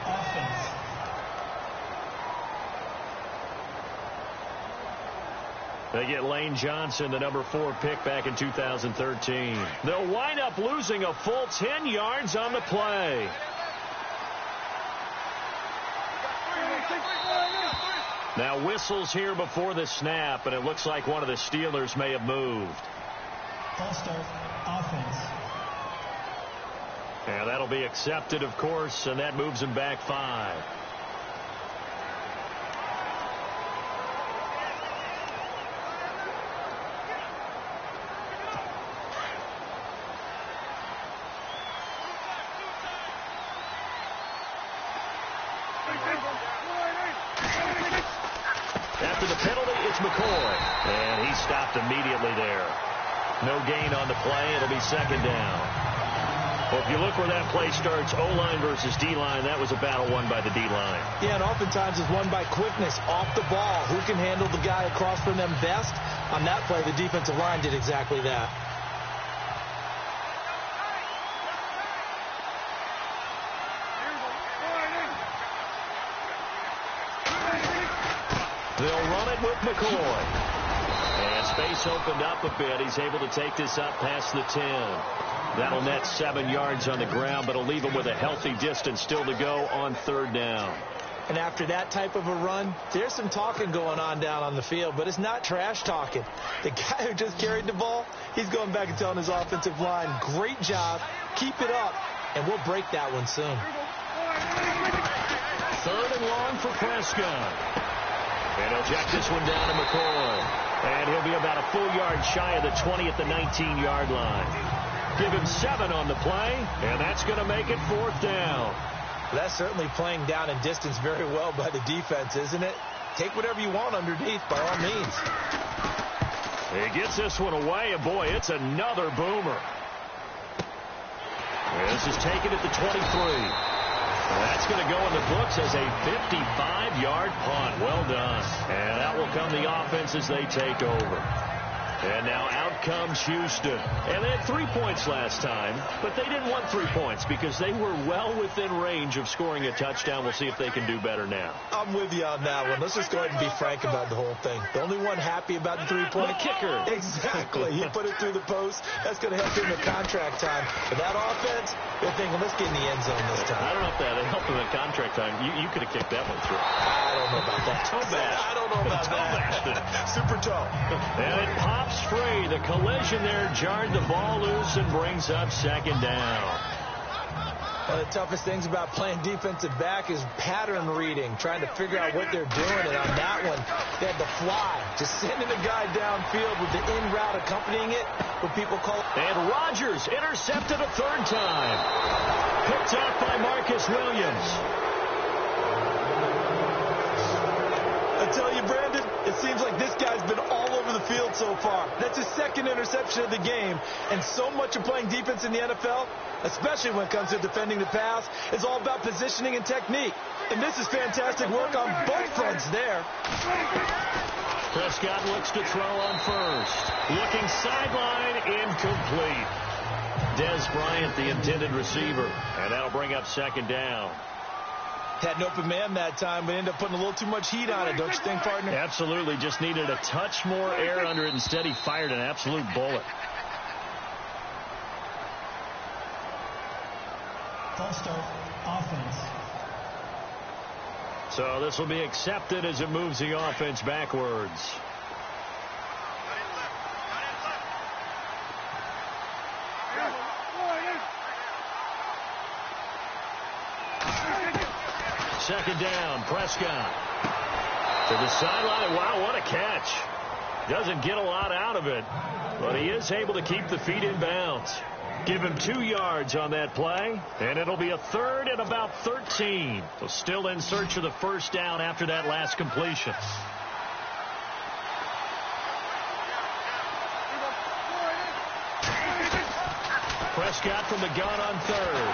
Offense. They get Lane Johnson, the number 4 pick back in 2013. They'll wind up losing a full 10 yards on the play. Now whistles here before the snap, and it looks like one of the Steelers may have moved. False start. Offense. Yeah, that'll be accepted, of course, and that moves him back 5. After the penalty, it's McCoy, and he stopped immediately there. No gain on the play. It'll be second down. Well, if you look where that play starts, O-line versus D-line, that was a battle won by the D-line. Yeah, and oftentimes it's won by quickness, off the ball. Who can handle the guy across from them best? On that play, the defensive line did exactly that. They'll run it with McCoy. And space opened up a bit. He's able to take this up past the 10. That'll net 7 yards on the ground, but it'll leave him with a healthy distance still to go on 3rd down. And after that type of a run, there's some talking going on down on the field, but it's not trash talking. The guy who just carried the ball, he's going back and telling his offensive line, great job, keep it up, and we'll break that one soon. 3rd and long for Prescott. And he'll jack this one down to McCoy. And he'll be about a full yard shy of the 20 at the 19-yard line. Give him 7 on the play, and that's going to make it 4th down. That's certainly playing down in distance very well by the defense, isn't it? Take whatever you want underneath, by all means. He gets this one away, and boy, it's another boomer. And this is taken at the 23. That's going to go in the books as a 55-yard punt. Well done. And out will come the offense as they take over. And now out comes Houston. And they had 3 points last time, but they didn't want 3 points because they were well within range of scoring a touchdown. We'll see if they can do better now. I'm with you on that one. Let's just go ahead and be frank about the whole thing. The only one happy about the 3-point kicker. Exactly. He put it through the post. That's going to help him in contract time. But that offense, they're thinking, let's get in the end zone this time. I don't know if that helped him in contract time. You could have kicked that one through. I don't know about that. Toe bash. I don't know about that. Super toe. And it pops free. The collision there jarred the ball loose and brings up 2nd down. One of the toughest things about playing defensive back is pattern reading, trying to figure out what they're doing. And on that one, they had the fly, just sending a guy downfield with the in route accompanying it, what people call it. And Rodgers intercepted a third time. Picked off by Marcus Williams. I tell you, Brandon, it seems like this guy's been all over the field so far. That's his second interception of the game. And so much of playing defense in the NFL, especially when it comes to defending the pass, is all about positioning and technique. And this is fantastic work on both fronts there. Prescott looks to throw on first. Looking sideline, incomplete. Dez Bryant, the intended receiver. And that'll bring up second down. Had an open man that time, but ended up putting a little too much heat on it, don't you think, partner? Absolutely. Just needed a touch more air under it. Instead, he fired an absolute bullet. False start, offense. So this will be accepted as it moves the offense backwards. Second down, Prescott. To the sideline. Wow, what a catch. Doesn't get a lot out of it, but he is able to keep the feet in bounds. Give him 2 yards on that play, and it'll be a third and about 13. So still in search of the first down after that last completion. Prescott from the gun on third.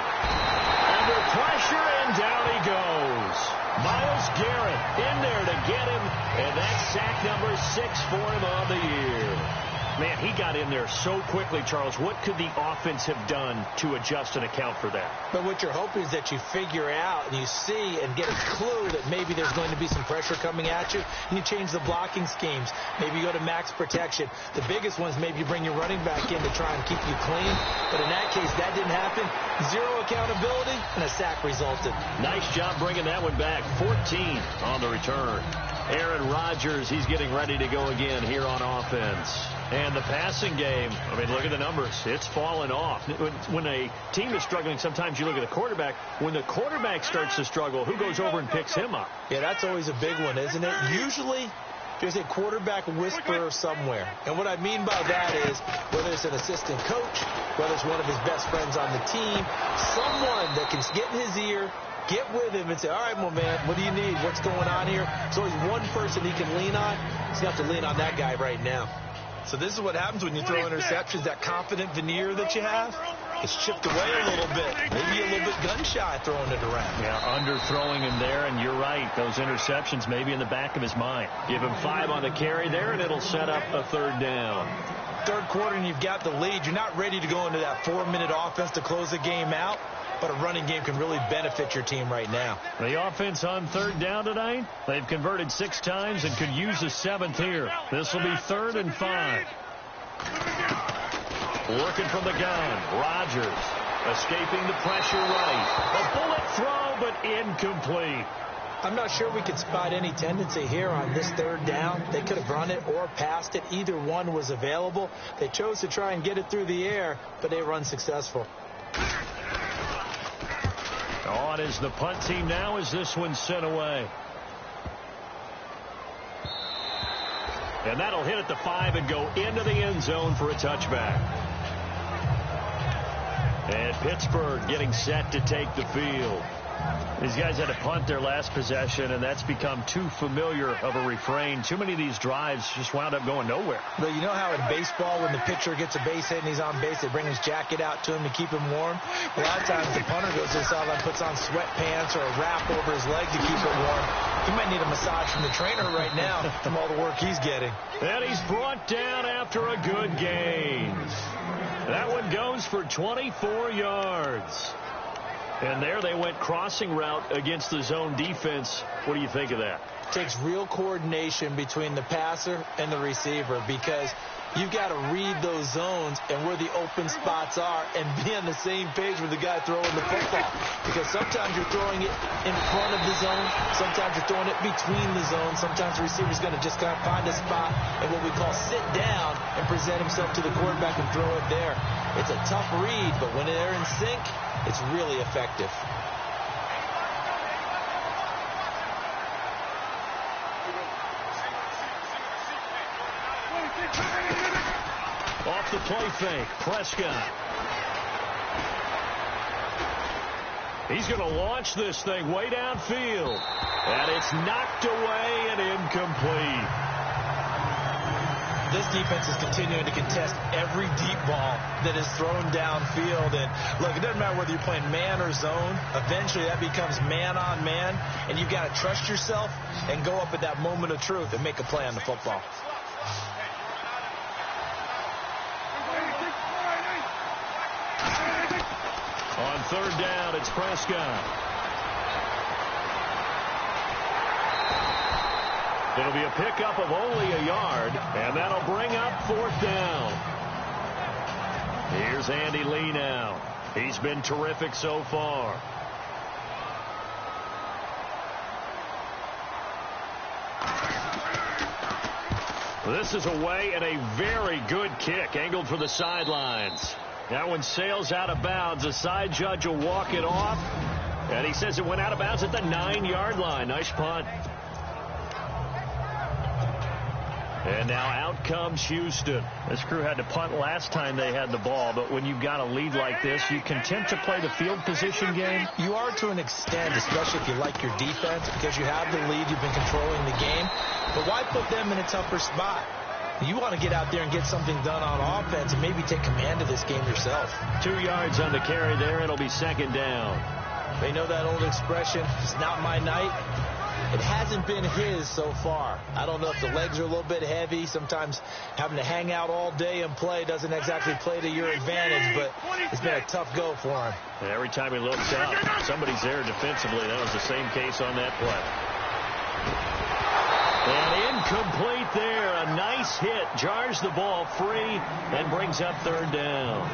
Under pressure, and down he goes. Myles Garrett in there to get him, and that's sack number 6 for him on the year. Man, he got in there so quickly, Charles. What could the offense have done to adjust and account for that? But what you're hoping is that you figure out and you see and get a clue that maybe there's going to be some pressure coming at you, and you change the blocking schemes. Maybe you go to max protection. The biggest ones, maybe you bring your running back in to try and keep you clean. But in that case, that didn't happen. 0 accountability, and a sack resulted. Nice job bringing that one back. 14 on the return. Aaron Rodgers, he's getting ready to go again here on offense. And the passing game, I mean, look at the numbers. It's fallen off. When a team is struggling, sometimes you look at the quarterback. When the quarterback starts to struggle, who goes over and picks him up? Yeah, that's always a big one, isn't it? Usually, there's a quarterback whisperer somewhere. And what I mean by that is, whether it's an assistant coach, whether it's one of his best friends on the team, someone that can get in his ear, get with him and say, all right, my man, what do you need? What's going on here? There's always one person he can lean on. He's going to have to lean on that guy right now. So this is what happens when you throw interceptions. That confident veneer that you have, it's chipped away a little bit. Maybe a little bit gun-shy throwing it around. Yeah, underthrowing him there, and you're right. Those interceptions maybe in the back of his mind. Give him 5 on the carry there, and it'll set up a third down. Third quarter, and you've got the lead. You're not ready to go into that 4-minute offense to close the game out. But a running game can really benefit your team right now. The offense on third down tonight, they've converted 6 times and could use a 7th here. This will be 3rd and 5. Working from the gun, Rodgers escaping the pressure right. A bullet throw, but incomplete. I'm not sure we could spot any tendency here on this third down. They could have run it or passed it. Either one was available. They chose to try and get it through the air, but they were unsuccessful. On is the punt team now as this one's sent away. And that'll hit at the 5 and go into the end zone for a touchback. And Pittsburgh getting set to take the field. These guys had to punt their last possession, and that's become too familiar of a refrain. Too many of these drives just wound up going nowhere. But you know how in baseball, when the pitcher gets a base hit and he's on base, they bring his jacket out to him to keep him warm? A lot of times the punter goes to the sideline, puts on sweatpants or a wrap over his leg to keep it warm. He might need a massage from the trainer right now from all the work he's getting. And he's brought down after a good gain. That one goes for 24 yards. And there they went crossing route against the zone defense. What do you think of that? It takes real coordination between the passer and the receiver, because You've got to read those zones and where the open spots are and be on the same page with the guy throwing the football. Because sometimes you're throwing it in front of the zone. Sometimes you're throwing it between the zones. Sometimes the receiver's going to just kind of find a spot and what we call sit down and present himself to the quarterback and throw it there. It's a tough read, but when they're in sync, it's really effective. Off the play fake, Prescott. He's going to launch this thing way downfield. And it's knocked away and incomplete. This defense is continuing to contest every deep ball that is thrown downfield. And look, it doesn't matter whether you're playing man or zone. Eventually that becomes man on man. And you've got to trust yourself and go up at that moment of truth and make a play on the football. On third down, it's Prescott. It'll be a pickup of only a yard, and that'll bring up fourth down. Here's Andy Lee now. He's been terrific so far. This is away and a very good kick, angled for the sidelines. That one sails out of bounds. The side judge will walk it off. And he says it went out of bounds at the 9-yard line. Nice punt. And now out comes Houston. This crew had to punt last time they had the ball, but when you've got a lead like this, you content to play the field position game? You are to an extent, especially if you like your defense, because you have the lead, you've been controlling the game. But why put them in a tougher spot? You want to get out there and get something done on offense and maybe take command of this game yourself. 2 yards on the carry there. It'll be second down. They know that old expression, it's not my night. It hasn't been his so far. I don't know if the legs are a little bit heavy. Sometimes having to hang out all day and play doesn't exactly play to your advantage, but it's been a tough go for him. And every time he looks up, somebody's there defensively. That was the same case on that play. And incomplete there. A nice hit. Jars the ball free and brings up third down.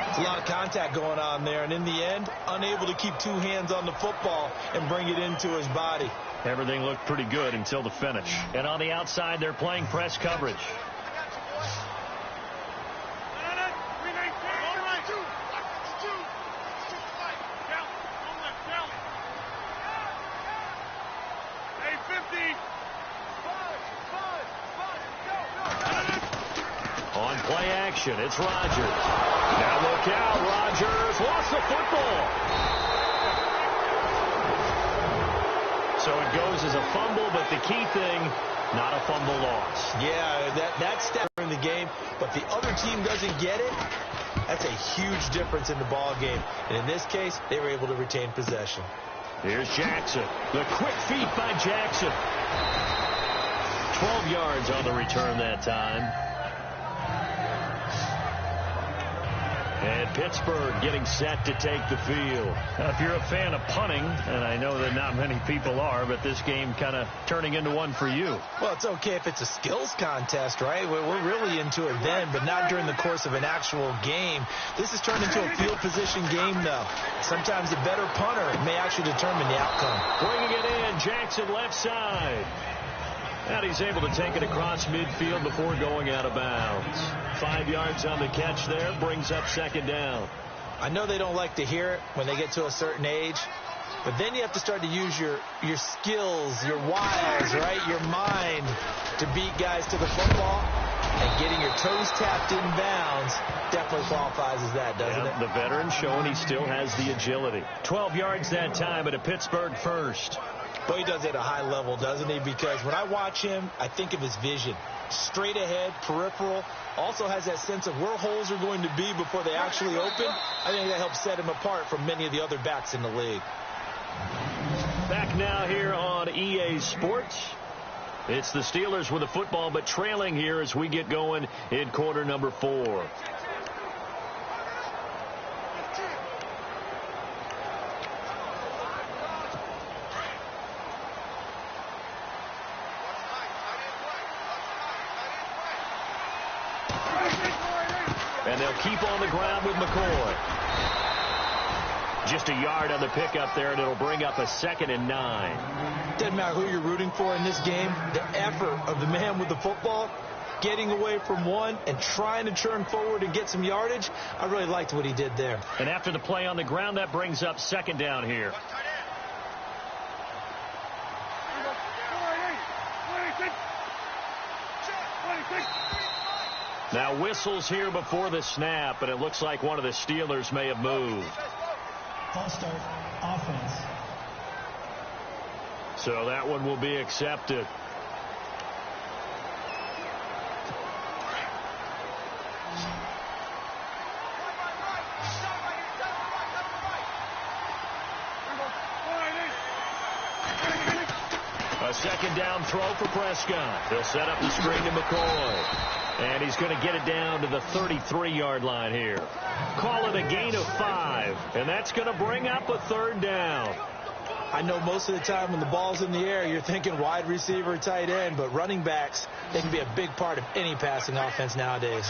It's a lot of contact going on there, and in the end, unable to keep two hands on the football and bring it into his body. Everything looked pretty good until the finish. And on the outside, they're playing press coverage. On play action, it's Rodgers. Now look out, Rodgers lost the football. So it goes as a fumble, but the key thing, not a fumble loss. Yeah, that step in the game, but the other team doesn't get it. That's a huge difference in the ball game. And in this case, they were able to retain possession. Here's Jackson. The quick feet by Jackson. 12 yards on the return that time. And Pittsburgh getting set to take the field. If you're a fan of punting, and I know that not many people are, but this game kind of turning into one for you. Well, it's okay if it's a skills contest, right? We're really into it then, but not during the course of an actual game. This has turned into a field position game, though. Sometimes the better punter may actually determine the outcome. Bringing it in, Jackson left side. And he's able to take it across midfield before going out of bounds. 5 yards on the catch there, brings up second down. I know they don't like to hear it when they get to a certain age, but then you have to start to use your skills, your wiles, right, your mind to beat guys to the football. And getting your toes tapped in bounds definitely qualifies as that, doesn't it? The veteran showing he still has the agility. 12 yards that time, but a Pittsburgh first. Well, he does it at a high level, doesn't he? Because when I watch him, I think of his vision. Straight ahead, peripheral. Also has that sense of where holes are going to be before they actually open. I think that helps set him apart from many of the other backs in the league. Back now here on EA Sports. It's the Steelers with the football, but trailing here as we get going in quarter number 4. And they'll keep on the ground with McCoy. Just a yard on the pickup there, and it'll bring up a 2nd and 9. Doesn't matter who you're rooting for in this game. The effort of the man with the football, getting away from one and trying to turn forward and get some yardage, I really liked what he did there. And after the play on the ground, that brings up 2nd down here. Now whistles here before the snap, and it looks like one of the Steelers may have moved. False start, offense. So that one will be accepted. A 2nd down throw for Prescott. He'll set up the screen to McCoy. And he's going to get it down to the 33-yard line here. Call it a gain of 5. And that's going to bring up a 3rd down. I know most of the time when the ball's in the air, you're thinking wide receiver, tight end, but running backs, they can be a big part of any passing offense nowadays.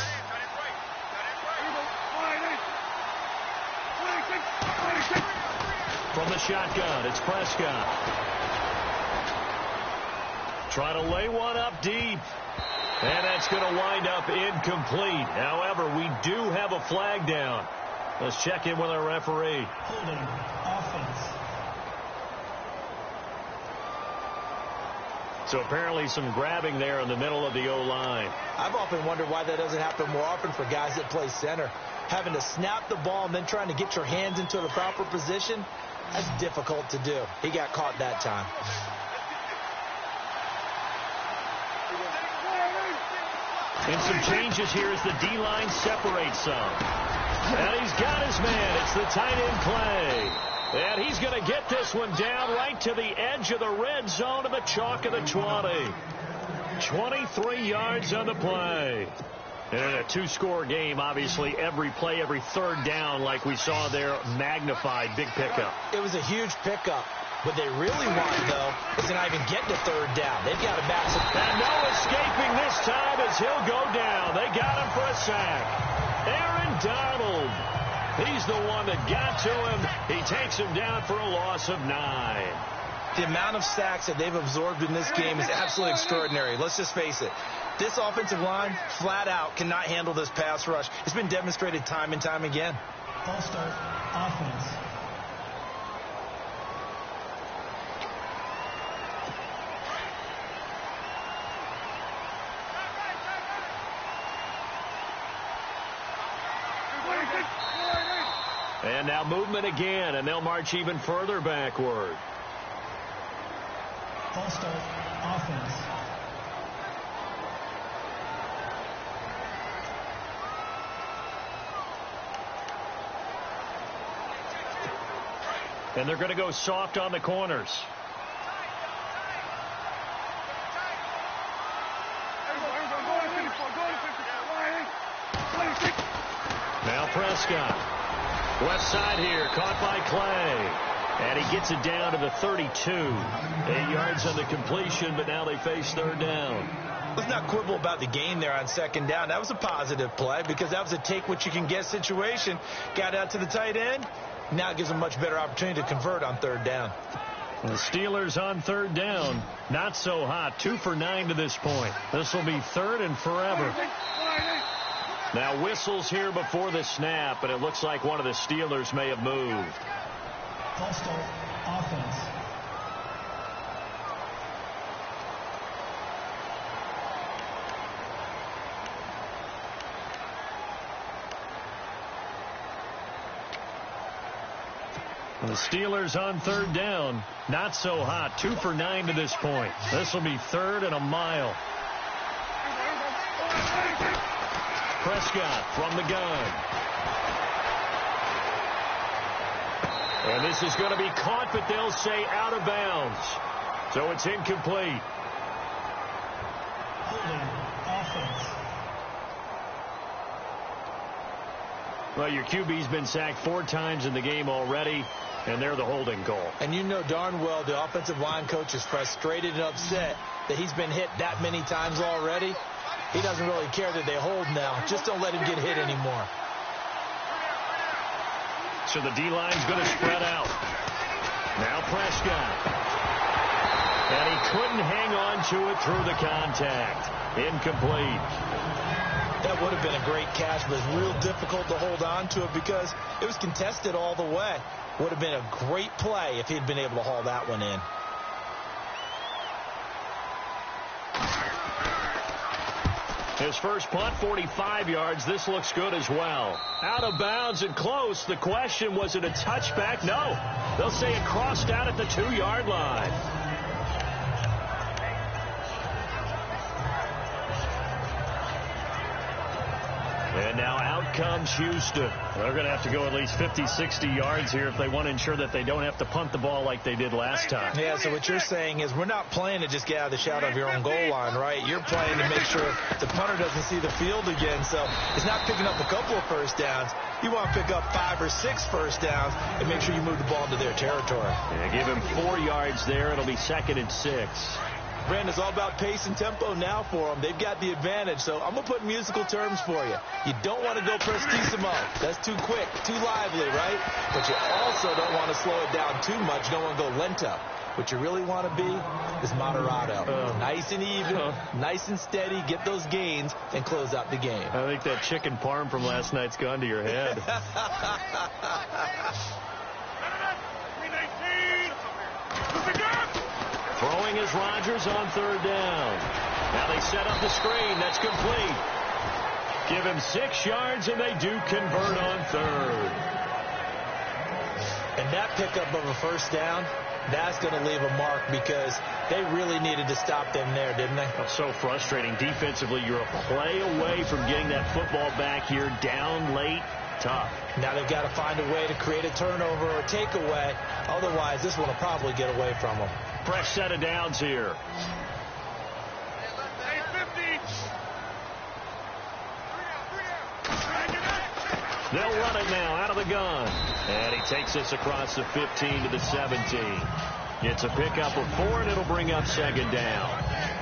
From the shotgun, it's Prescott. Trying to lay one up deep. And that's going to wind up incomplete. However, we do have a flag down. Let's check in with our referee. Holding, offense. So apparently some grabbing there in the middle of the O-line. I've often wondered why that doesn't happen more often for guys that play center. Having to snap the ball and then trying to get your hands into the proper position, that's difficult to do. He got caught that time. And some changes here as the D-line separates some. And he's got his man. It's the tight end Clay. And he's going to get this one down right to the edge of the red zone of the chalk of the 20. 23 yards on the play. And in a 2-score game, obviously, every play, every 3rd down, like we saw there, magnified. Big pickup. It was a huge pickup. What they really want, though, is to not even get to 3rd down. They've got to match it. And no escaping this time as he'll go down. They got him for a sack. Aaron Donald. He's the one that got to him. He takes him down for a loss of 9. The amount of sacks that they've absorbed in this game is absolutely extraordinary. Let's just face it. This offensive line, flat out, cannot handle this pass rush. It's been demonstrated time and time again. False start, offense. And now movement again, and they'll march even further backward. False start, offense. And they're going to go soft on the corners. Now Prescott. Left side here, caught by Clay. And he gets it down to the 32. 8 yards on the completion, but now they face 3rd down. Let's not quibble about the gain there on 2nd down. That was a positive play because that was a take-what-you-can-get situation. Got out to the tight end. Now it gives them a much better opportunity to convert on 3rd down. The Steelers on 3rd down. Not so hot. 2 for 9 to this point. This will be 3rd and forever. Now whistles here before the snap, and it looks like one of the Steelers may have moved. False start, offense. The Steelers on 3rd down. Not so hot. 2 for 9 to this point. This will be 3rd and a mile. Prescott from the gun. And this is going to be caught, but they'll say out of bounds. So it's incomplete. Holding, offense. Well, your QB's been sacked 4 times in the game already, and they're the holding call. And you know darn well the offensive line coach is frustrated and upset that he's been hit that many times already. He doesn't really care that they hold now. Just don't let him get hit anymore. So the D-line's going to spread out. Now Prescott. And he couldn't hang on to it through the contact. Incomplete. That would have been a great catch, but it's real difficult to hold on to it because it was contested all the way. Would have been a great play if he'd been able to haul that one in. His first punt, 45 yards. This looks good as well. Out of bounds and close. The question, was it a touchback? No. They'll say it crossed out at the 2-yard line. And now out comes Houston. They're going to have to go at least 50, 60 yards here if they want to ensure that they don't have to punt the ball like they did last time. Yeah, so what you're saying is we're not playing to just get out of the shadow of your own goal line, right? You're playing to make sure the punter doesn't see the field again. So it's not picking up a couple of first downs. You want to pick up 5 or 6 first downs and make sure you move the ball into their territory. Yeah, give him 4 yards there. It'll be 2nd and 6. Brandon, it's all about pace and tempo now for them. They've got the advantage, so I'm going to put musical terms for you. You don't want to go prestissimo. That's too quick, too lively, right? But you also don't want to slow it down too much. You don't want to go lento. What you really want to be is moderato. Nice and even, nice and steady, get those gains, and close out the game. I think that chicken parm from last night's gone to your head. Throwing is Rodgers on 3rd down. Now they set up the screen. That's complete. Give him 6 yards, and they do convert on 3rd. And that pickup of a first down, that's going to leave a mark because they really needed to stop them there, didn't they? Oh, so frustrating. Defensively, you're a play away from getting that football back here. Down late. Tough. Now they've got to find a way to create a turnover or takeaway. Otherwise, this one will probably get away from them. Fresh set of downs here. They'll run it now out of the gun. And he takes us across the 15 to the 17. It's a pickup of 4, and it'll bring up 2nd down.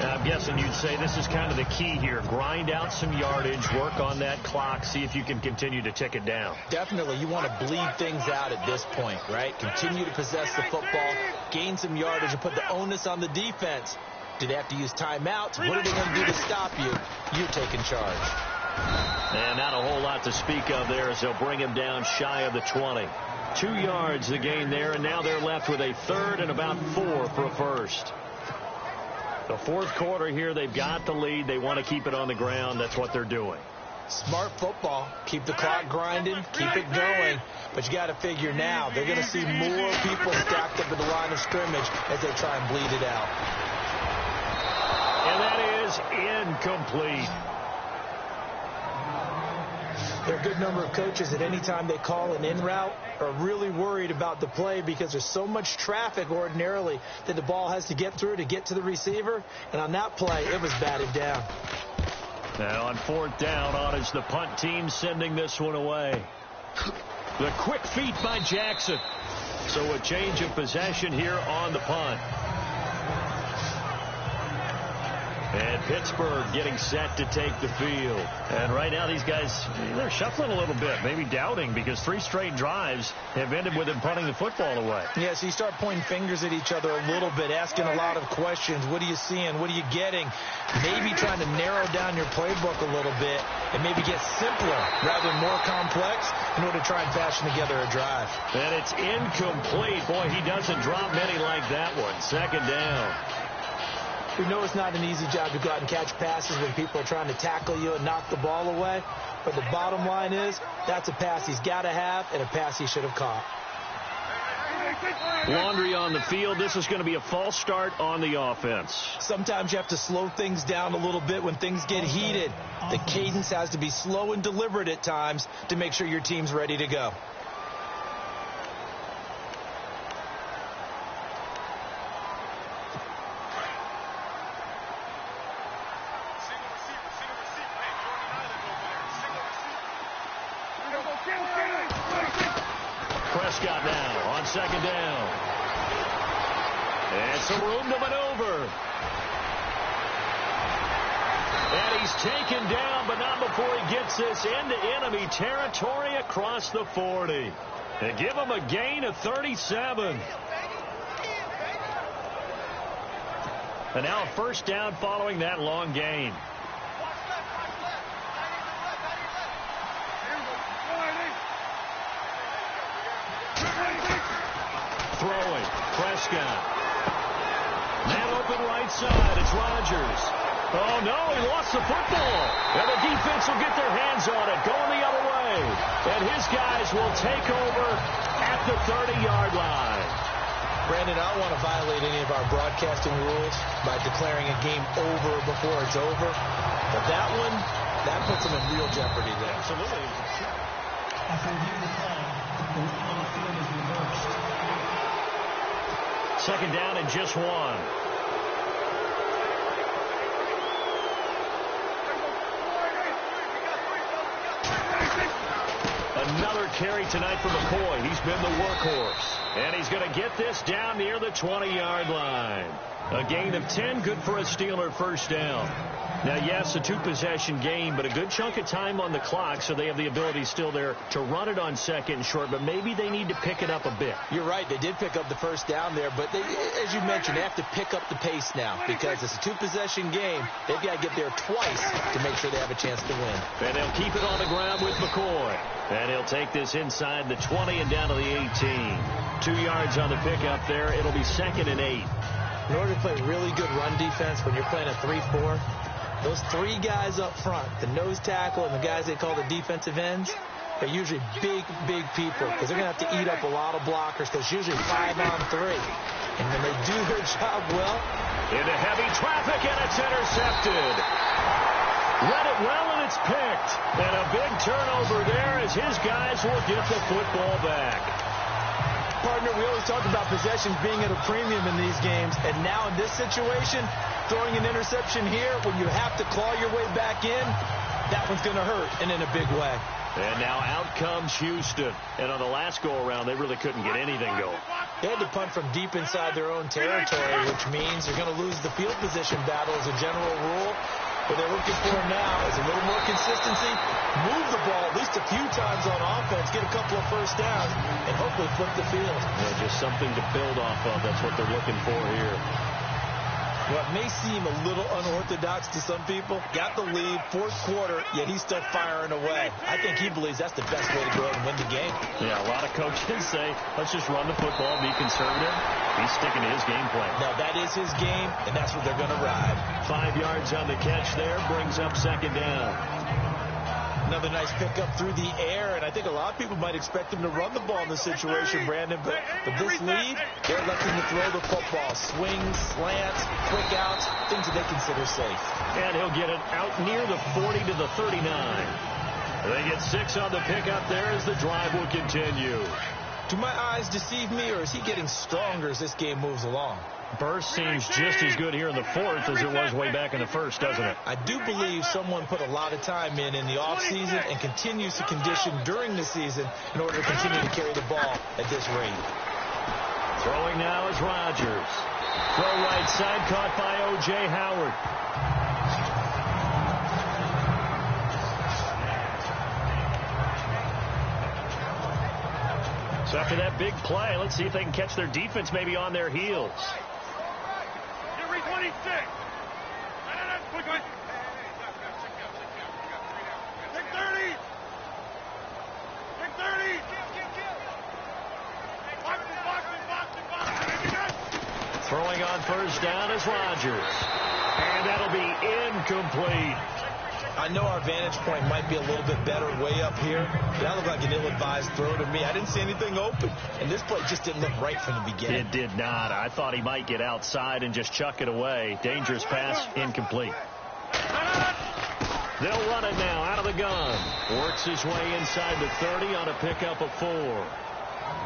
And I'm guessing you'd say this is kind of the key here. Grind out some yardage, work on that clock, see if you can continue to tick it down. Definitely. You want to bleed things out at this point, right? Continue to possess the football, gain some yardage, and put the onus on the defense. Do they have to use timeouts? What are they going to do to stop you? You're taking charge. And not a whole lot to speak of there as they'll bring him down shy of the 20. 2 yards the gain there, and now they're left with a 3rd and about 4 for a first. The 4th quarter here, they've got the lead. They want to keep it on the ground. That's what they're doing. Smart football. Keep the clock grinding. Keep it going. But you got to figure now they're going to see more people stacked up at the line of scrimmage as they try and bleed it out. And that is incomplete. There are a good number of coaches that any time they call an in route are really worried about the play because there's so much traffic ordinarily that the ball has to get through to get to the receiver. And on that play, it was batted down. Now on 4th down, on is the punt team sending this one away. The quick feet by Jackson. So a change of possession here on the punt. And Pittsburgh getting set to take the field. And right now these guys, they're shuffling a little bit, maybe doubting, because 3 straight drives have ended with them punting the football away. Yeah, so you start pointing fingers at each other a little bit, asking a lot of questions. What are you seeing? What are you getting? Maybe trying to narrow down your playbook a little bit and maybe get simpler rather than more complex in order to try and fashion together a drive. And it's incomplete. Boy, he doesn't drop many like that one. 2nd down. We know it's not an easy job to go out and catch passes when people are trying to tackle you and knock the ball away. But the bottom line is that's a pass he's got to have and a pass he should have caught. Laundry on the field. This is going to be a false start on the offense. Sometimes you have to slow things down a little bit when things get heated. The cadence has to be slow and deliberate at times to make sure your team's ready to go. Prescott now on 2nd down. And some room to maneuver. And he's taken down, but not before he gets this into enemy territory across the 40. And give them a gain of 37. And now a first down following that long gain. Throwing. Prescott. Man open right side. It's Rodgers. Oh, no, he lost the football. And the defense will get their hands on it, going the other way. And his guys will take over at the 30-yard line. Brandon, I don't want to violate any of our broadcasting rules by declaring a game over before it's over. But that one, that puts them in real jeopardy there. Absolutely. After reviewing the play, the lead on the field is reversed. Second down and just one. Another carry tonight for McCoy. He's been the workhorse. And he's going to get this down near the 20-yard line. A gain of 10, good for a Steeler first down. Now, yes, a two-possession game, but a good chunk of time on the clock, so they have the ability still there to run it on second and short, but maybe they need to pick it up a bit. You're right. They did pick up the first down there, but they, as you mentioned, they have to pick up the pace now because it's a two-possession game. They've got to get there twice to make sure they have a chance to win. And they'll keep it on the ground with McCoy. And he'll take this inside the 20 and down to the 18. 2 yards on the pickup there. It'll be 2nd and 8. In order to play really good run defense when you're playing a 3-4, those three guys up front, the nose tackle and the guys they call the defensive ends, they're usually big, big people because they're going to have to eat up a lot of blockers because it's usually 5-on-3. And when they do their job well. Into heavy traffic, and it's intercepted. Read it well, and it's picked. And a big turnover there as his guys will get the football back. Partner, we always talk about possessions being at a premium in these games, and now in this situation, throwing an interception here when you have to claw your way back in, that one's going to hurt, and in a big way. And now out comes Houston. And on the last go-around, they really couldn't get anything going. They had to punt from deep inside their own territory, which means you're going to lose the field position battle as a general rule. What they're looking for now is a little more consistency, move the ball at least a few times on offense, get a couple of first downs, and hopefully flip the field. Yeah, just something to build off of. That's what they're looking for here. What may seem a little unorthodox to some people, got the lead, fourth quarter, yet he's still firing away. I think he believes that's the best way to go out and win the game. Yeah, a lot of coaches say, let's just run the football, be conservative. He's sticking to his game plan. Now, that is his game, and that's what they're going to ride. 5 yards on the catch there, brings up second down. Another nice pickup through the air, and I think a lot of people might expect him to run the ball in this situation, Brandon, but this lead, they're electing to throw the football. Swings, slants, quick outs, things that they consider safe. And he'll get it out near the 40 to the 39. They get 6 on the pickup there as the drive will continue. Do my eyes deceive me, or is he getting stronger as this game moves along? Burst seems just as good here in the fourth as it was way back in the first, doesn't it? I do believe someone put a lot of time in the offseason and continues to condition during the season in order to continue to carry the ball at this rate. Throwing now is Rodgers. Throw right side, caught by O.J. Howard. So after that big play, let's see if they can catch their defense maybe on their heels. 26. Throwing on first down is Rodgers. And that'll be incomplete. I know our vantage point might be a little bit better way up here, but that looked like an ill-advised throw to me. I didn't see anything open, and this play just didn't look right from the beginning. It did not. I thought he might get outside and just chuck it away. Dangerous pass, incomplete. They'll run it now out of the gun. Works his way inside the 30 on a pickup of 4.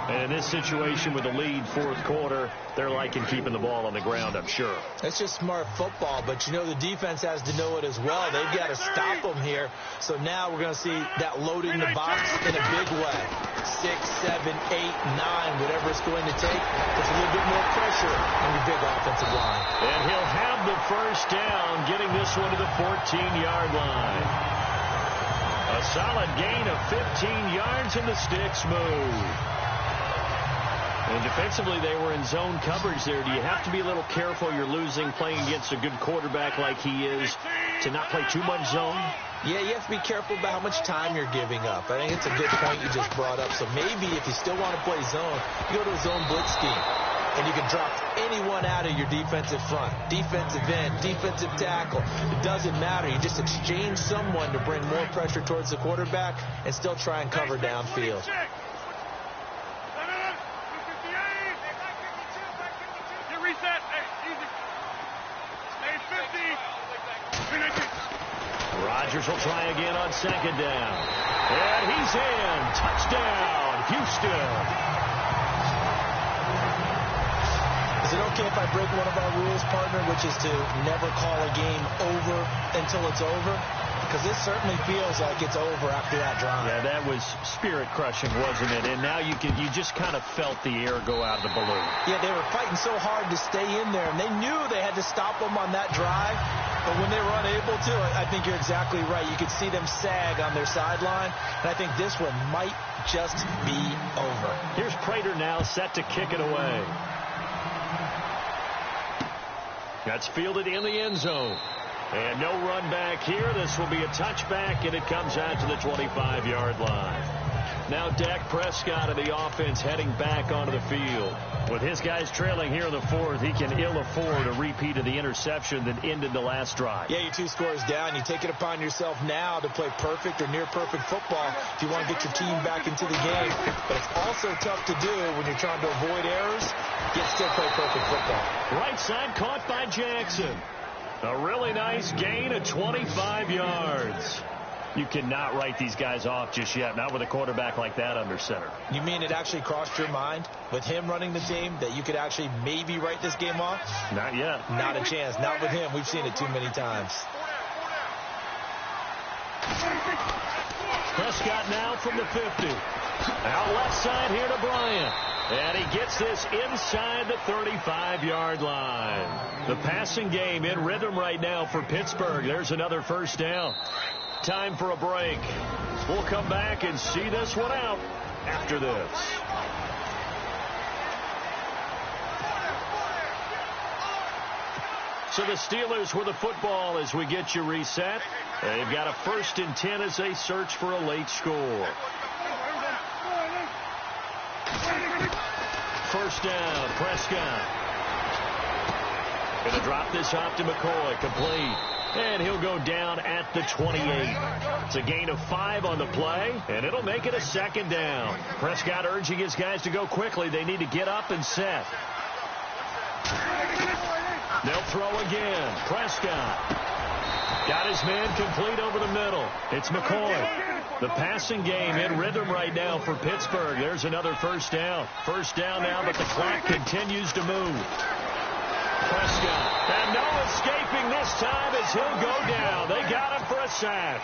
And in this situation with the lead fourth quarter, they're liking keeping the ball on the ground, I'm sure. It's just smart football, but you know the defense has to know it as well. They've got to stop them here. So now we're going to see that loading the box in a big way. 6, 7, 8, 9, whatever it's going to take. Puts a little bit more pressure on your big offensive line. And he'll have the first down, getting this one to the 14-yard line. A A solid gain of 15 yards, and the sticks move. And defensively, they were in zone coverage there. Do you have to be a little careful? You're losing playing against a good quarterback like he is to not play too much zone? Yeah, you have to be careful about how much time you're giving up. I think it's a good point you just brought up. So maybe if you still want to play zone, you go to a zone blitz scheme. And you can drop anyone out of your defensive front. Defensive end, defensive tackle. It doesn't matter. You just exchange someone to bring more pressure towards the quarterback and still try and cover downfield. Rodgers will try again on second down. And he's in. Touchdown, Houston. Is it okay if I break one of our rules, partner, which is to never call a game over until it's over? Because this certainly feels like it's over after that drive. Yeah, that was spirit-crushing, wasn't it? And now you just kind of felt the air go out of the balloon. Yeah, they were fighting so hard to stay in there, and they knew they had to stop them on that drive. But when they were unable to, I think you're exactly right. You could see them sag on their sideline, and I think this one might just be over. Here's Prater now set to kick it away. That's fielded in the end zone. And no run back here. This will be a touchback, and it comes out to the 25-yard line. Now Dak Prescott of the offense heading back onto the field. With his guys trailing here in the fourth, he can ill afford a repeat of the interception that ended the last drive. Yeah, you're 2 scores down. You take it upon yourself now to play perfect or near-perfect football if you want to get your team back into the game. But it's also tough to do when you're trying to avoid errors, yet still play perfect football. Right side caught by Jackson. A really nice gain of 25 yards. You cannot write these guys off just yet, not with a quarterback like that under center. You mean it actually crossed your mind with him running the team that you could actually maybe write this game off? Not yet. Not a chance. Not with him. We've seen it too many times. Prescott now from the 50. Out left side here to Bryant. And he gets this inside the 35-yard line. The passing game in rhythm right now for Pittsburgh. There's another first down. Time for a break. We'll come back and see this one out after this. So the Steelers with the football as we get you reset. They've got a 1st and 10 as they search for a late score. First down, Prescott. Going to drop this off to McCoy, complete. And he'll go down at the 28. It's a gain of 5 on the play, and it'll make it a 2nd down. Prescott urging his guys to go quickly. They need to get up and set. They'll throw again. Prescott got his man complete over the middle. It's McCoy. The passing game in rhythm right now for Pittsburgh. There's another first down. First down now, but the clock continues to move. Prescott. And no escaping this time as he'll go down. They got him for a sack.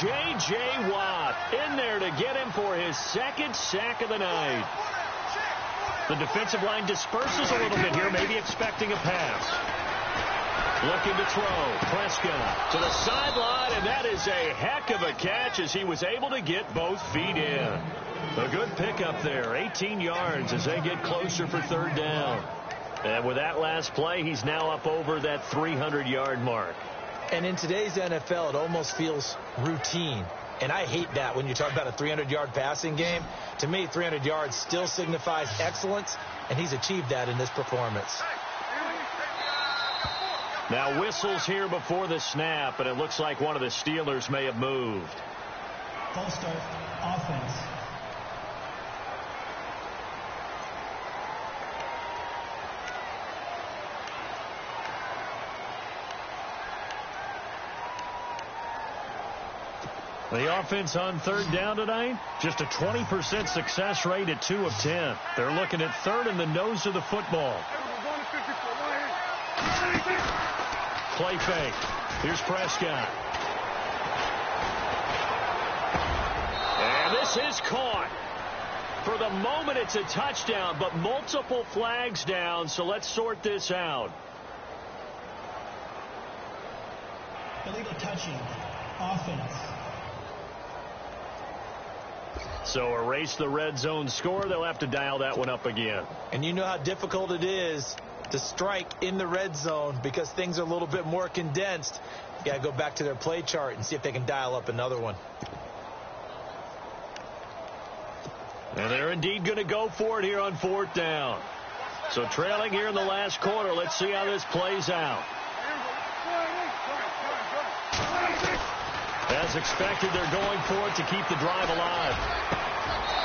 J.J. Watt in there to get him for his 2nd sack of the night. The defensive line disperses a little bit here, maybe expecting a pass. Looking to throw. Prescott to the sideline, and that is a heck of a catch as he was able to get both feet in. A good pickup there. 18 yards as they get closer for 3rd down. And with that last play, he's now up over that 300-yard mark. And in today's NFL, it almost feels routine. And I hate that when you talk about a 300-yard passing game. To me, 300 yards still signifies excellence, and he's achieved that in this performance. Now whistles here before the snap, and it looks like one of the Steelers may have moved. False start, offense. The offense on 3rd down tonight, just a 20% success rate at 2 of 10. They're looking at 3rd in the nose of the football. Play fake. Here's Prescott. And this is caught. For the moment, it's a touchdown, but multiple flags down, so let's sort this out. Illegal touching, offense. So erase the red zone score. They'll have to dial that one up again. And you know how difficult it is to strike in the red zone because things are a little bit more condensed. You got to go back to their play chart and see if they can dial up another one. And they're indeed going to go for it here on 4th down. So trailing here in the last quarter. Let's see how this plays out. As expected, they're going for it to keep the drive alive.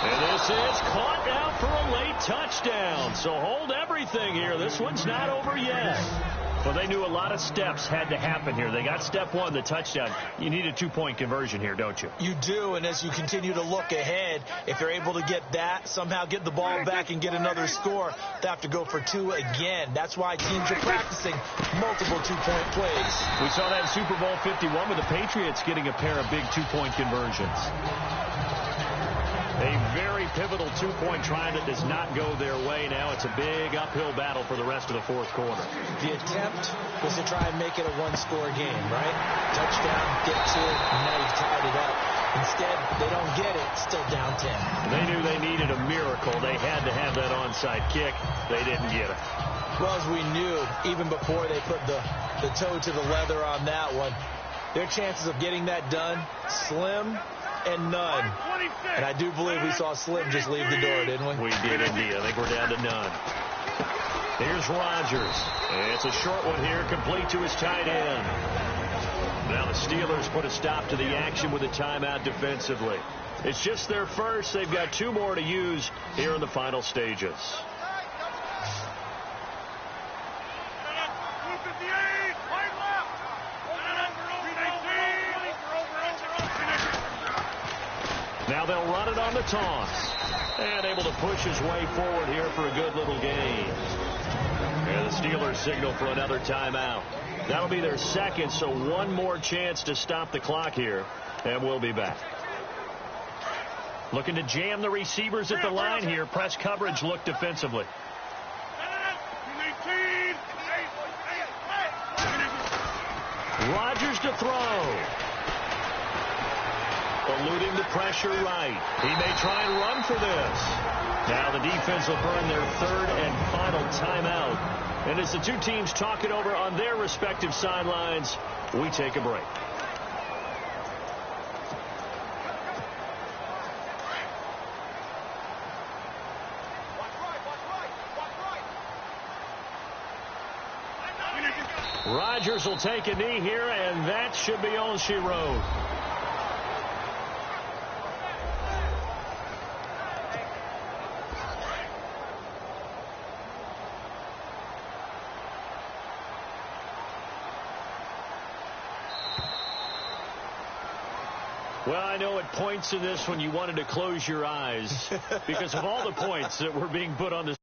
And this is caught out for a late touchdown. So hold everything here. This one's not over yet. Well, they knew a lot of steps had to happen here. They got step one, the touchdown. You need a 2-point conversion here, don't you? You do, and as you continue to look ahead, if they're able to get that, somehow get the ball back and get another score, they have to go for 2 again. That's why teams are practicing multiple 2-point plays. We saw that in Super Bowl 51 with the Patriots getting a pair of big 2-point conversions. A very pivotal 2-point try that does not go their way. Now it's a big uphill battle for the rest of the 4th quarter. The attempt was to try and make it a 1-score game, right? Touchdown, get 2, and now you've tied it up. Instead, they don't get it, still down 10. They knew they needed a miracle. They had to have that onside kick. They didn't get it. Well, as we knew, even before they put the toe to the leather on that one, their chances of getting that done, slim and none. And I do believe we saw Slim just leave the door, didn't we? We did indeed. I think we're down to none. Here's Rodgers. It's a short one here, complete to his tight end. Now the Steelers put a stop to the action with a timeout defensively. It's just their first. They've got 2 more to use here in the final stages. Now they'll run it on the toss. And able to push his way forward here for a good little gain. And the Steelers signal for another timeout. That'll be their second, so 1 more chance to stop the clock here. And we'll be back. Looking to jam the receivers at the line here. Press coverage look defensively. Rodgers to throw. Eluding the pressure right. He may try and run for this. Now the defense will burn their 3rd and final timeout. And as the 2 teams talk it over on their respective sidelines, we take a break. Rodgers will take a knee here, and that should be all she wrote. Well, I know at points in this when you wanted to close your eyes because of all the points that were being put on the